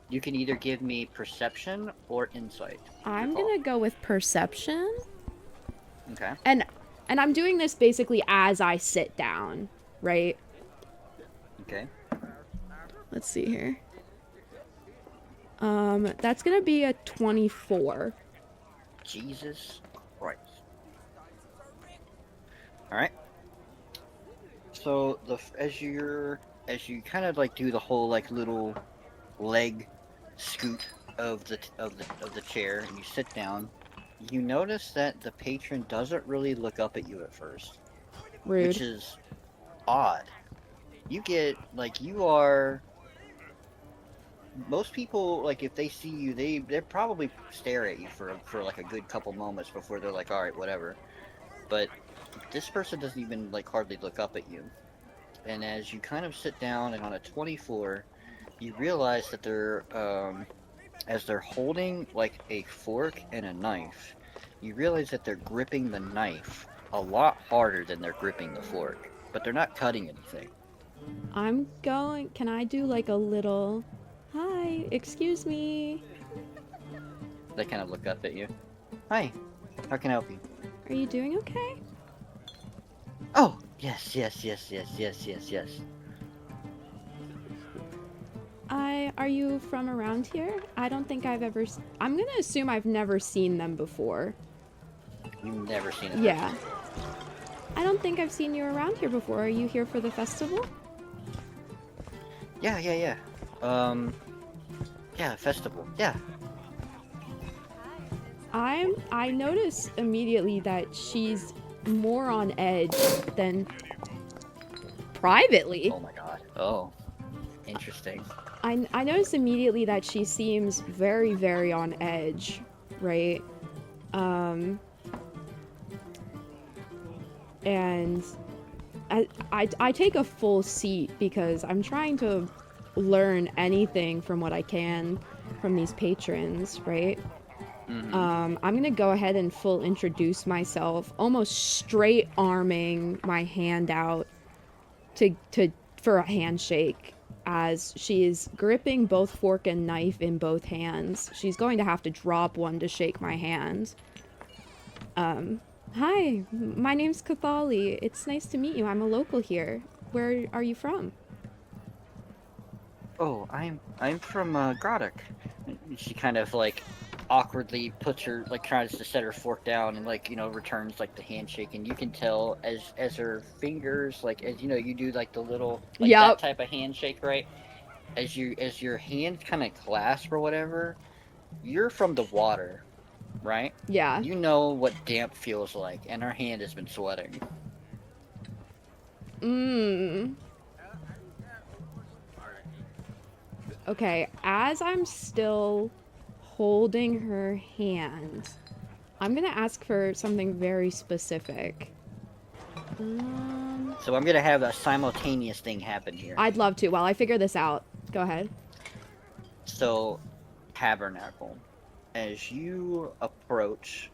You can either give me perception or insight. I'm Your call. gonna go with perception, Okay. and I'm doing this basically as I sit down, right? Okay. Let's see here. That's gonna be a 24. Jesus Christ. All right. So as you kind of do the whole little leg scoot of the chair, and you sit down, you notice that the patron doesn't really look up at you at first, Rude. which is odd. You get you are. Most people, if they see you, they probably stare at you for a good couple moments before they're like, all right, whatever. But this person doesn't even hardly look up at you. And as you kind of sit down, and on a 24, you realize that they're as they're holding a fork and a knife, you realize that they're gripping the knife a lot harder than they're gripping the fork, but they're not cutting anything. Can I do a little, hi, excuse me, They kind of look up at you. Hi, how can I help you? are you doing okay? Oh, yes. Are you from around here? I don't think I've ever, I'm gonna assume I've never seen them before. You've never seen it. Yeah. I don't think I've seen you around here before. Are you here for the festival? Yeah. Yeah, festival. Yeah. I notice immediately that she's more on edge than privately. Oh my god. Oh. Interesting. I notice immediately that she seems very, very on edge, right? And I take a full seat because I'm trying to learn anything from what I can from these patrons, right? Mm-hmm. I'm gonna go ahead and full introduce myself, almost straight arming my hand out for a handshake, as she is gripping both fork and knife in both hands. She's going to have to drop one to shake my hand. Hi, my name's Chtholly. It's nice to meet you. I'm a local here. Where are you from? Oh, I'm from Grodok. She kind of awkwardly puts her tries to set her fork down and returns the handshake, and you can tell as her fingers as you do the little Yup. that type of handshake, right? as your hands kind of clasp or whatever, you're from the water, right? Yeah. You know what damp feels like, and her hand has been sweating. Okay, as I'm still holding her hand, I'm gonna ask for something very specific. So I'm gonna have a simultaneous thing happen here. I'd love to. While I figure this out, go ahead. So, Tabernacle, as you approach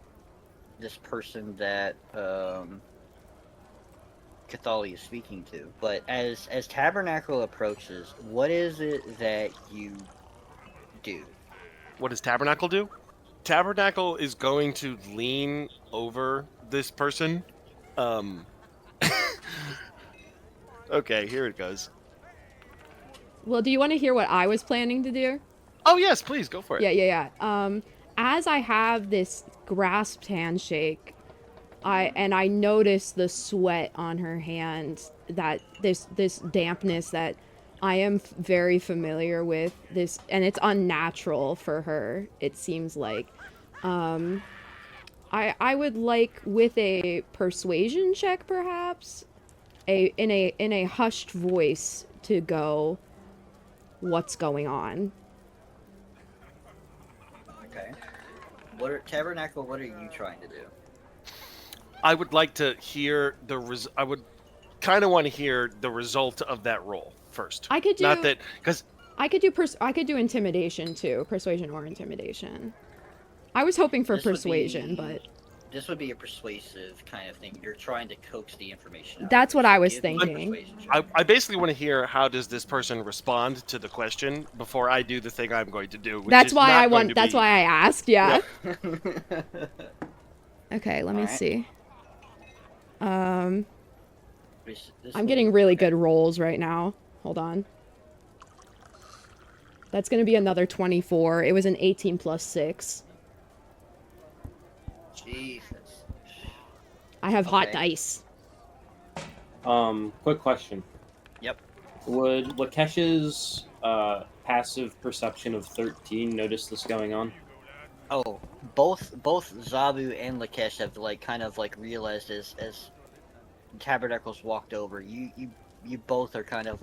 this person that Chtholly is speaking to, but as Tabernacle approaches, what is it that you do? What does Tabernacle do? Tabernacle is going to lean over this person. Okay, here it goes. Well, do you want to hear what I was planning to do? Oh yes, please go for it. Yeah. As I have this grasped handshake, I notice the sweat on her hand, that this dampness that I am very familiar with, this, and it's unnatural for her, it seems like. I would like, with a persuasion check perhaps, in a hushed voice, to go, what's going on? Okay. Tabernacle, what are you trying to do? I would like to hear I would kind of want to hear the result of that roll first. I could do, not that because I could do intimidation too, persuasion or intimidation. I was hoping for persuasion, but this would be a persuasive kind of thing. You're trying to coax the information out. That's what I was Give me a thinking. persuasion check. I basically want to hear how does this person respond to the question before I do the thing I'm going to do. Which That's is why not I going want. to That's be- why I asked. Yeah. Yeah. Okay. Let me Alright. see. This I'm will- getting really okay. good rolls right now. Hold on. That's gonna be another 24. It was an 18 plus 6. Jesus. I have hot Okay. dice. Quick question. Yep. Would Lekhesh's passive perception of 13 notice this going on? Oh, both Zabu and Lekhesh have kind of realized as Tabernacle's walked over. You both are kind of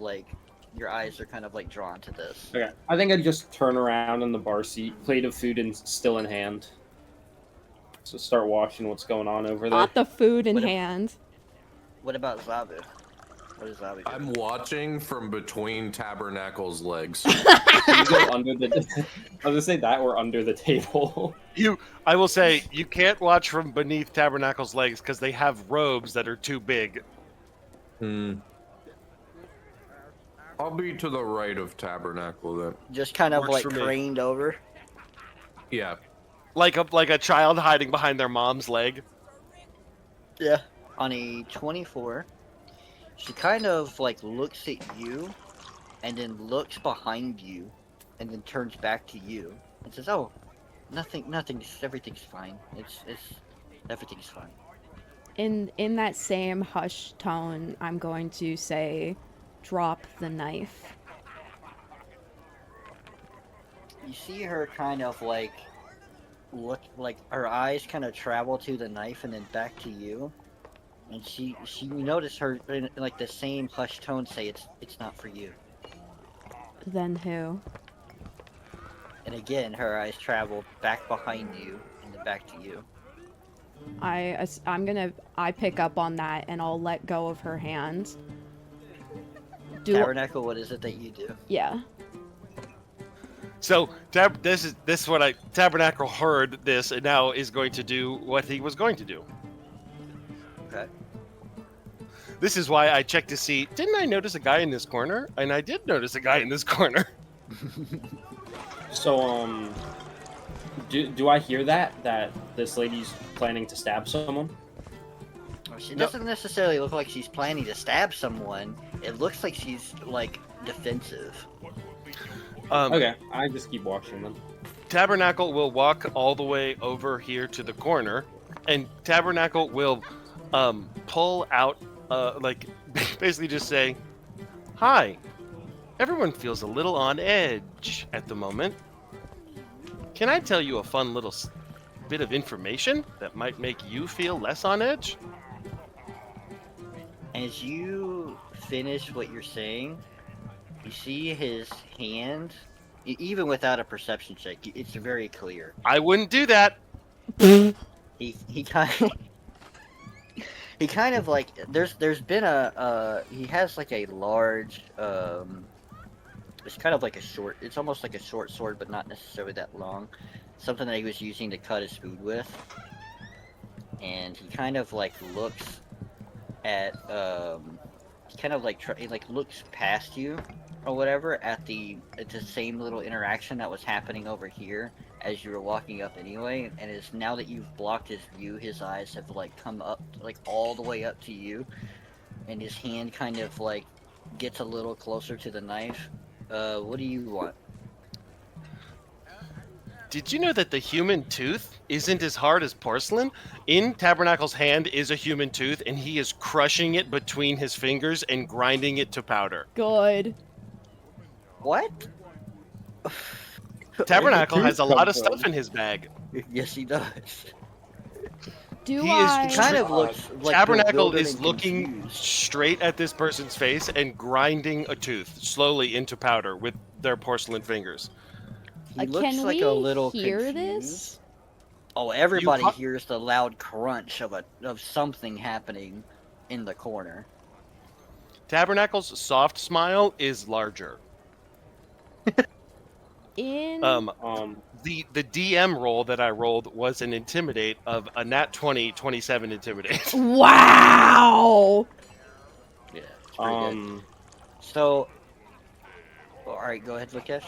your eyes are kind of drawn to this. Okay. I think I'd just turn around in the bar seat, plate of food still in hand. So start watching what's going on over there. Got the food in What if- hand. What about Zabu? What is Zabu doing? I'm watching from between Tabernacle's legs. Can you go under the? I was gonna say that or under the table. I will say you can't watch from beneath Tabernacle's legs because they have robes that are too big. I'll be to the right of Tabernacle then. Just kind of Works for me. craned over. Yeah. Like a child hiding behind their mom's leg. Yeah. On a 24, she kind of looks at you, and then looks behind you, and then turns back to you and says, "Oh, nothing. Everything's fine. Everything's fine." In that same hushed tone, I'm going to say, drop the knife. You see her kind of look, her eyes kind of travel to the knife and then back to you, and you notice her in the same hushed tone say, "It's not for you." Then who? And again, her eyes travel back behind you and then back to you. I pick up on that and I'll let go of her hand. Tabernacle, what is it that you do? Yeah. So Tabernacle heard this and now is going to do what he was going to do. Okay. This is why I checked to see, didn't I notice a guy in this corner? And I did notice a guy in this corner. So, do I hear that this lady's planning to stab someone? She doesn't necessarily look like she's planning to stab someone. It looks like she's defensive. Okay, I just keep watching them. Tabernacle will walk all the way over here to the corner, and Tabernacle will pull out, basically just say, "Hi, Everyone feels a little on edge at the moment. Can I tell you a fun little bit of information that might make you feel less on edge? As you finish what you're saying, you see his hand, even without a perception check, it's very clear. I wouldn't do that. He kind of, he kind of like there's been he has like a large it's kind of like a short, it's almost like a short sword, but not necessarily that long, something that he was using to cut his food with, and he kind of like looks at he kind of like he like looks past you or whatever at the same little interaction that was happening over here as you were walking up anyway, and is now that you've blocked his view, his eyes have like come up like all the way up to you, and his hand kind of like gets a little closer to the knife. What do you want? Did you know that the human tooth isn't as hard as porcelain? In Tabernacle's hand is a human tooth, and he is crushing it between his fingers and grinding it to powder. Good. What? Tabernacle Where did has a the tooth lot come of stuff from? in his bag. Yes, he does. Do He I? is Kind of looks like Tabernacle bewildered is and looking confused. straight at this person's face and grinding a tooth slowly into powder with their porcelain fingers. He looks Can like we a little hear confused. this? Oh, everybody You- hears the loud crunch of something happening in the corner. Tabernacle's soft smile is larger. In The DM roll that I rolled was an intimidate of a nat 20, 27 intimidate. wow. Yeah, it's pretty good. So, all right, go ahead, Lekhesh.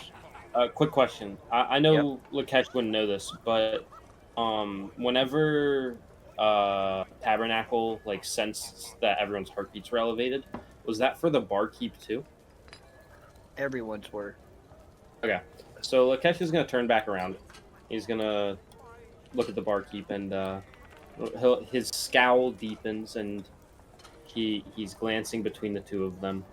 Quick question. I know Lekhesh wouldn't know this, but whenever Tabernacle like sensed that everyone's heartbeats were elevated, was that for the barkeep too? Everyone's were. Okay. So Lekhesh is gonna turn back around. He's gonna look at the barkeep, and his scowl deepens, and he's glancing between the two of them.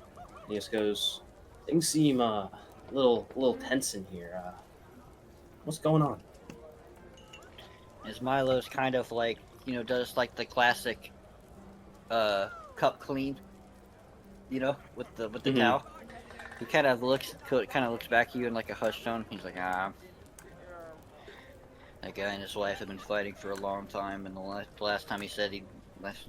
He just goes, "Things seem a little tense in here. What's going on?" As Milo's kind of like, does like the classic cup clean, with the Mhm. towel. He kind of looks back at you in like a hushed tone. He's like, that guy and his wife have been fighting for a long time, and the last time he said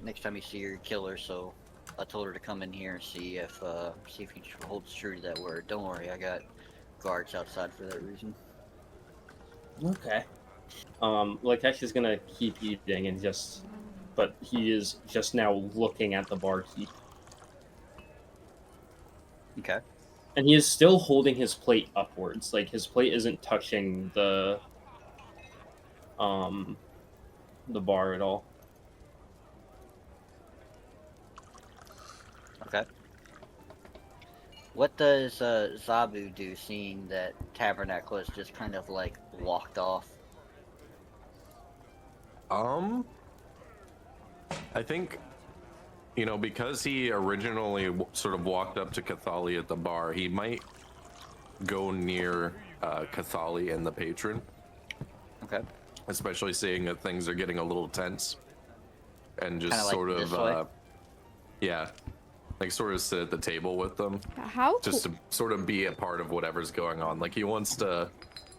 next time you see her, he'd kill her. So I told her to come in here and see if he holds true to that word. Don't worry, I got guards outside for that reason. Okay. Lekhesh is gonna keep eating but he is just now looking at the barkeep, Okay. and he is still holding his plate upwards. Like his plate isn't touching the bar at all. Okay. What does Zabu do, seeing that Tabernacle has just kind of like walked off? I think, because he originally sort of walked up to Chtholly at the bar, he might go near Chtholly and the patron, Okay. especially seeing that things are getting a little tense, and just Kinda like sort this of, way? yeah, like sort of sit at the table with them, How just to sort of be a part of whatever's going on. Like he wants to,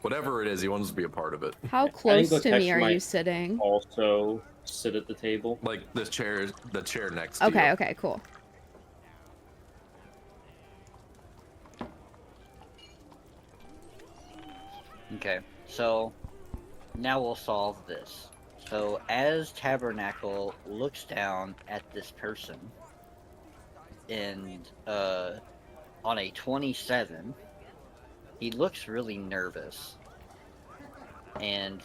whatever it is, he wants to be a part of it. how close to Lekhesh me are you might sitting? Also, sit at the table. Like the chair next to Okay, you. okay, cool. Okay. So now we'll solve this. So as Tabernacle looks down at this person, and on a 27, he looks really nervous, and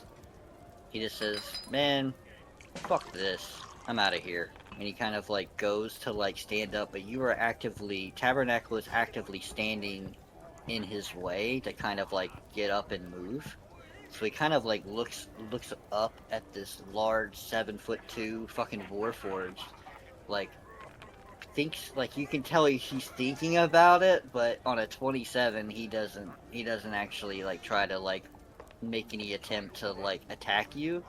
he just says, "Man, fuck this. I'm out of here." And he kind of like goes to like stand up, but Tabernacle is actively standing in his way to kind of like get up and move. So he kind of like looks up at this large 7'2" fucking Warforged, like thinks, like, you can tell he's thinking about it, but on a 27, he doesn't actually, like, try to, like, make any attempt to, like, attack you,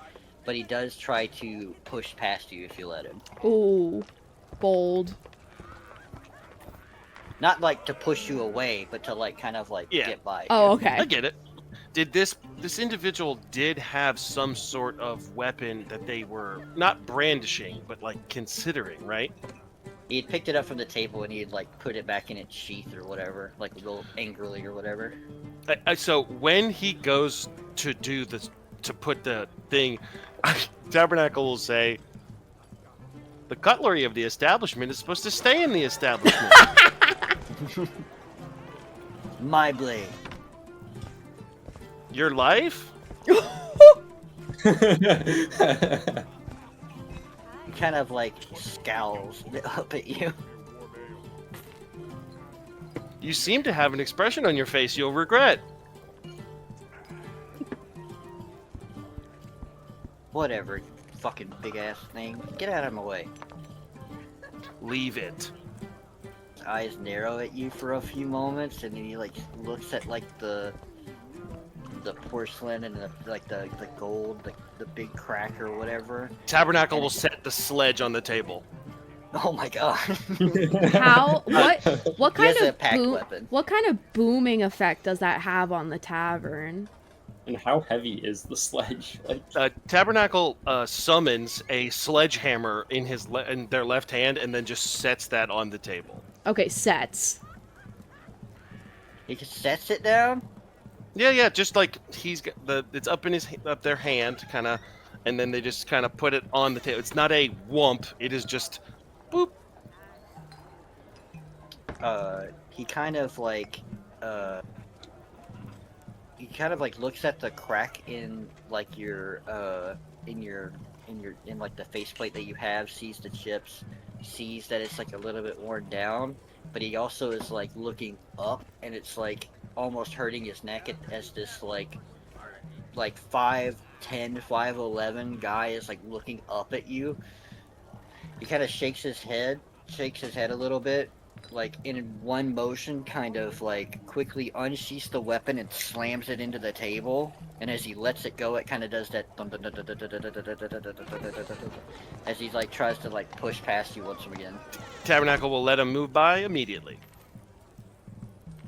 but he does try to push past you if you let him. Ooh, bold. Not, like, to push you away, but to, like, kind of, like, Yeah. get by Oh, you. okay. I get it. Did this individual did have some sort of weapon that they were not brandishing, but like considering, right? He had picked it up from the table and he had, like, put it back in its sheath or whatever, like, real angrily or whatever. So when he goes to do this, to put the thing, Tabernacle will say, "The cutlery of the establishment is supposed to stay in the establishment." My blade. Your life? Kind of, like, scowls up at you. You seem to have an expression on your face you'll regret. Whatever, fucking big ass thing. Get out of my way. Leave it. His eyes narrow at you for a few moments, and then he, like, looks at, like, the porcelain and the gold, the big crack or whatever. Tabernacle will set the sledge on the table. Oh my god. How? What He kind has a of pack weapon. What kind of booming effect does that have on the tavern? And how heavy is the sledge? Like, Tabernacle summons a sledgehammer in in their left hand and then just sets that on the table. Okay, sets. He just sets it down? Yeah, just like it's up in their hand, kind of, and then they just kind of put it on the table. It's not a whump. It is just, boop. He kind of like looks at the crack in like your in like the faceplate that you have, sees the chips, sees that it's like a little bit worn down, but he also is like looking up, and it's like almost hurting his neck as this like 5'10", 5'11" guy is like looking up at you. He kind of shakes his head a little bit, like in one motion, kind of like quickly unsheaths the weapon and slams it into the table. And as he lets it go, it kind of does that as he like tries to like push past you once again. Tabernacle will let him move by immediately.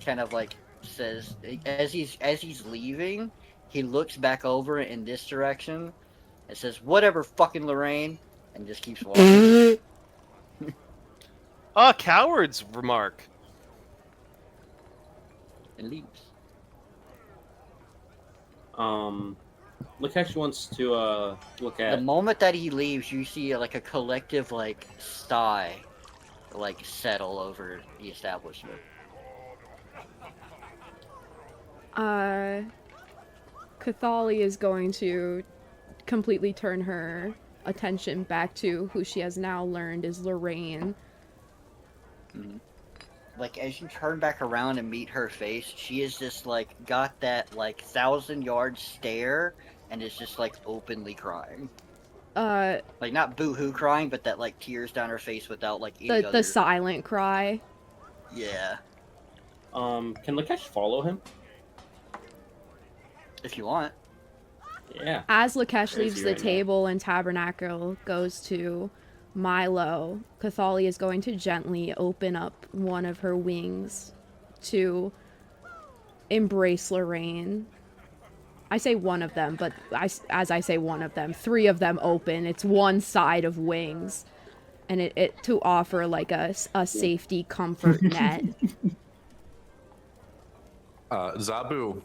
Kind of like says as he's leaving, he looks back over in this direction and says, "Whatever, fucking Lorraine," and just keeps walking. Coward's remark. And leaves. Lekhesh wants to look at The moment that he leaves, you see like a collective like sigh like settle over the establishment. Chtholly is going to completely turn her attention back to who she has now learned is Lorraine. Mm-hmm. Like as you turn back around and meet her face, she is just like got that like 1,000-yard stare and is just like openly crying. Like not boo-hoo crying, but that like tears down her face without like any the other... silent cry. Yeah. Can Lekhesh follow him? If you want. Yeah. As Lekhesh Crazy leaves the right now. table and Tabernacle goes to Milo, Chtholly is going to gently open up one of her wings to embrace Lorraine. I say one of them, but as I say one of them, 3 of them open. It's one side of wings, and it to offer like a safety comfort net. Zabu,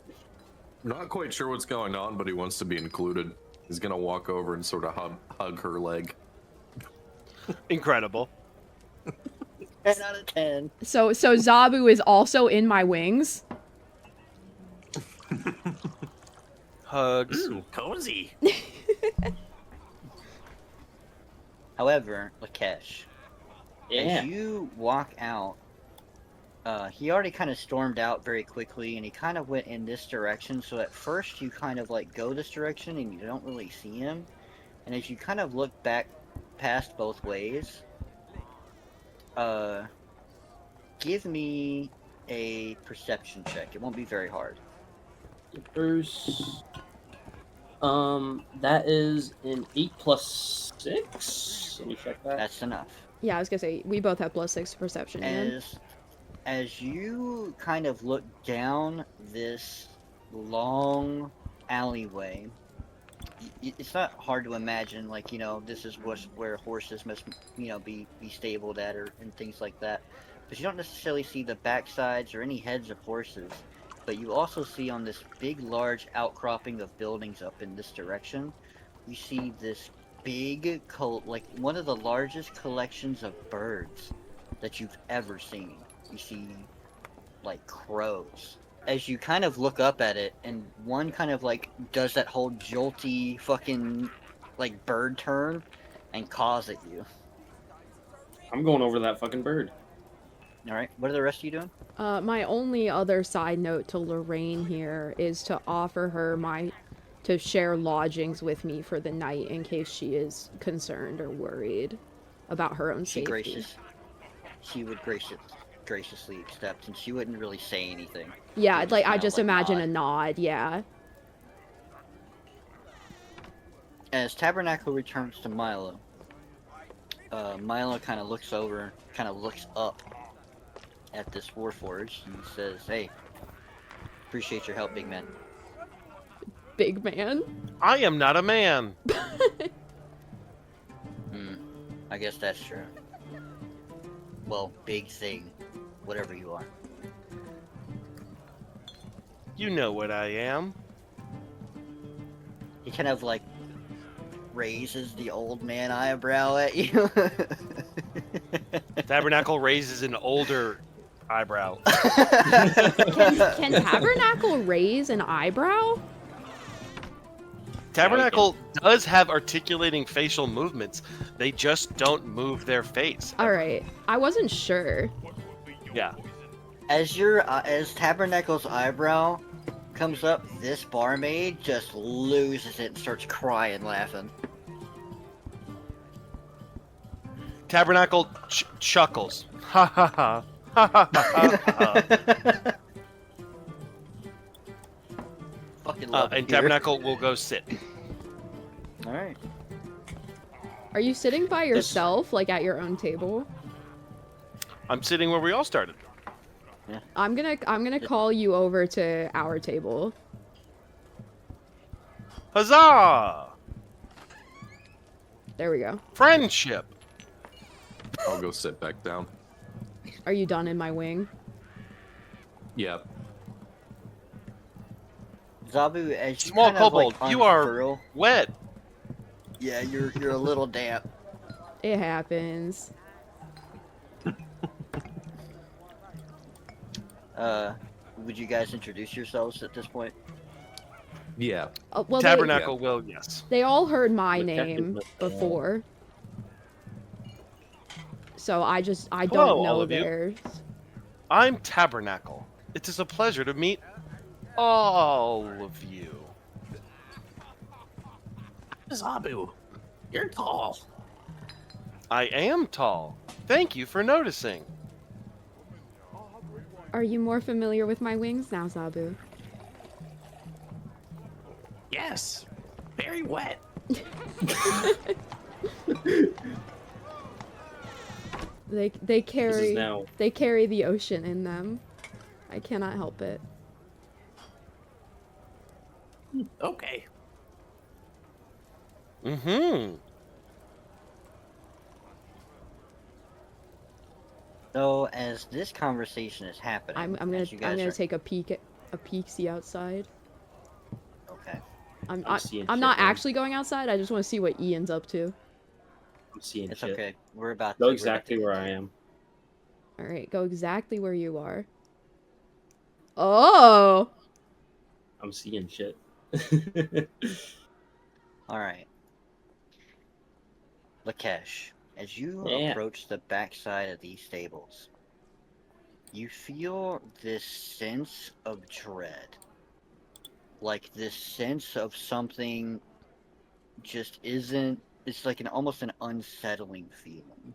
not quite sure what's going on, but he wants to be included. He's gonna walk over and sort of hug her leg. Incredible. 10 out of 10. So Zabu is also in my wings. Hugs. Ooh, cozy. However, Lekhesh, Yeah. as you walk out, he already kind of stormed out very quickly, and he kind of went in this direction. So at first, you kind of like go this direction, and you don't really see him. And as you kind of look back past both ways, Give me a perception check. It won't be very hard. First, that is an 8 plus 6. Let me check that. That's enough. Yeah, I was gonna say we both have +6 perception. Ian. As you kind of look down this long alleyway, it's not hard to imagine, like, this is where horses must, be stabled at, and things like that. But you don't necessarily see the backsides or any heads of horses. But you also see on this big, large outcropping of buildings up in this direction, you see this big, like one of the largest collections of birds that you've ever seen. You see, like, crows. As you kind of look up at it, and one kind of, like, does that whole jolty fucking, like, bird turn and caws at you. I'm going over that fucking bird. Alright, what are the rest of you doing? My only other side note to Lorraine here is to offer her to share lodgings with me for the night in case she is concerned or worried about her own safety. She would graciously accept, and she wouldn't really say anything. Yeah, like I just like imagine nod. a nod, yeah. As Tabernacle returns to Milo, Milo kind of looks over, kind of looks up at this Warforged, and says, "Hey, appreciate your help, big man." Big man? I am not a man. I guess that's true. Well, big thing, whatever you are. You know what I am. He kind of, like, raises the old man eyebrow at you. Tabernacle raises an older eyebrow. Can Tabernacle raise an eyebrow? Tabernacle does have articulating facial movements. They just don't move their face. Alright, I wasn't sure. Yeah. As Tabernacle's eyebrow comes up, this barmaid just loses it and starts crying, laughing. Tabernacle chuckles. Ha ha ha. Ha ha ha. Fucking love it And here. Tabernacle will go sit. Alright. Are you sitting by yourself, like at your own table? I'm sitting where we all started. I'm gonna call you over to our table. Huzzah! There we go. Friendship. I'll go sit back down. Are you done in my wing? Yep. Zabu, as you Small kind of, kobold, like, you are unfurl- wet. Yeah, you're a little damp. It happens. Would you guys introduce yourselves at this point? Yeah. Well, Tabernacle will, yes. they all heard my Look, name Captain, before. So I don't Hello, know all of you. theirs. I'm Tabernacle. It is a pleasure to meet all of you. Zabu, you're tall. I am tall. Thank you for noticing. Are you more familiar with my wings now, Zabu? Yes, very wet. They This carry is now. they carry the ocean in them. I cannot help it. Okay. Mm-hmm. So, as this conversation is happening, I'm gonna as you guys are... take a peek see outside. Okay. I'm seeing I'm shit, not man. actually going outside. I just want to see what Ian's up to. I'm seeing It's shit. okay. We're about Go to... exactly where I am. All right, go exactly where you are. Oh. I'm seeing shit. Alright. Lekhesh, as you Yeah. approach the backside of these stables, you feel this sense of dread. Like this sense of something just isn't... It's like almost an unsettling feeling.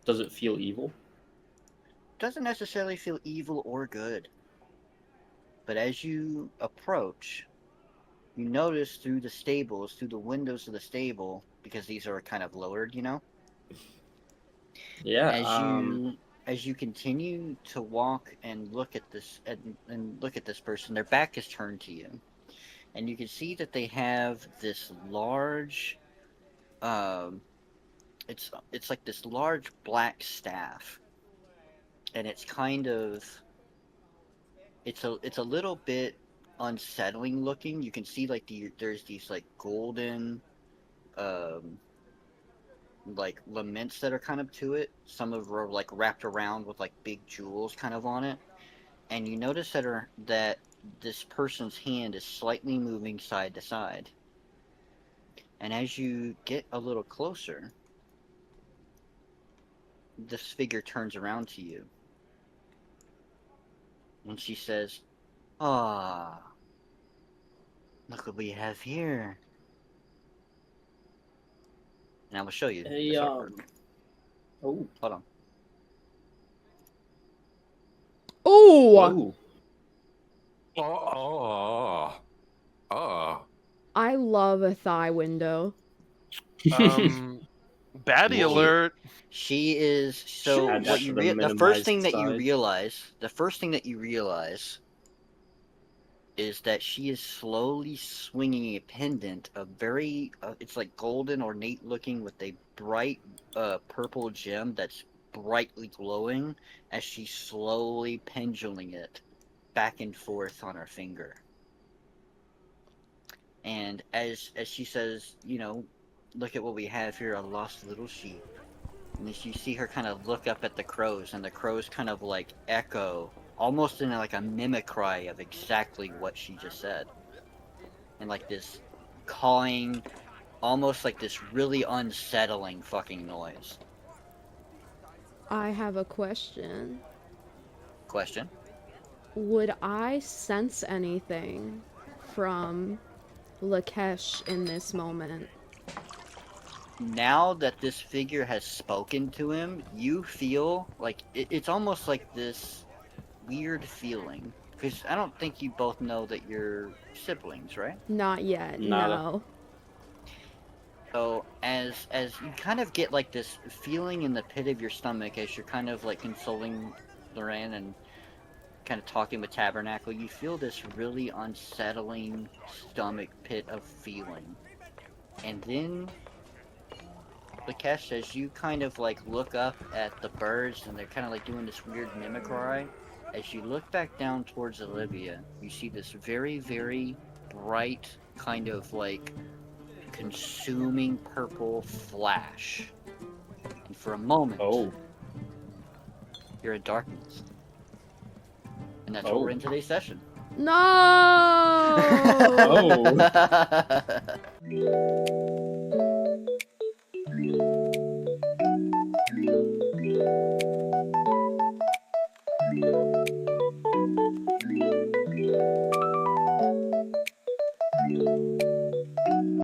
Does it feel evil? Doesn't necessarily feel evil or good. But as you approach, you notice through the stables, through the windows of the stable, because these are kind of lowered, you know? Yeah. As you continue to walk and look at this and look at this person, their back is turned to you. And you can see that they have this large it's like this large black staff. And it's kind of it's a little bit unsettling looking. You can see like there's these like golden um like laments that are kind of to it. Some of them are like wrapped around with like big jewels kind of on it. And you notice that this person's hand is slightly moving side to side. And as you get a little closer, this figure turns around to you. And she says, "Ah, look what we have here." And I will show you Hey, this artwork. Oh. Hold on. Oh! Oh. I love a thigh window. Baddie Whoa. alert. She is so. Add that What to you the the first thing that minimized you realize is that she is slowly swinging a pendant, a very it's like golden ornate looking with a bright purple gem that's brightly glowing as she's slowly pendulum it back and forth on her finger. And as she says, you know, look at what we have here, a lost little sheep. And as you see her kind of look up at the crows, and the crows kind of like echo, almost in like a mimicry of exactly what she just said. And like this cawing, almost like this really unsettling fucking noise. I have a question. Question? Would I sense anything from Lekhesh in this moment? Now that this figure has spoken to him, you feel like it's almost like this weird feeling. Because I don't think you both know that you're siblings, right? Not yet, Nada. no. So as you kind of get like this feeling in the pit of your stomach as you're kind of like consoling Loran and kind of talking with Tabernacle, you feel this really unsettling stomach pit of feeling. And then Lekhesh, as you kind of like look up at the birds and they're kind of like doing this weird mimicry, as you look back down towards Olivia, you see this very, very bright kind of like consuming purple flash. And for a moment, you're in darkness. And that's what we're in today's session. No! Oh.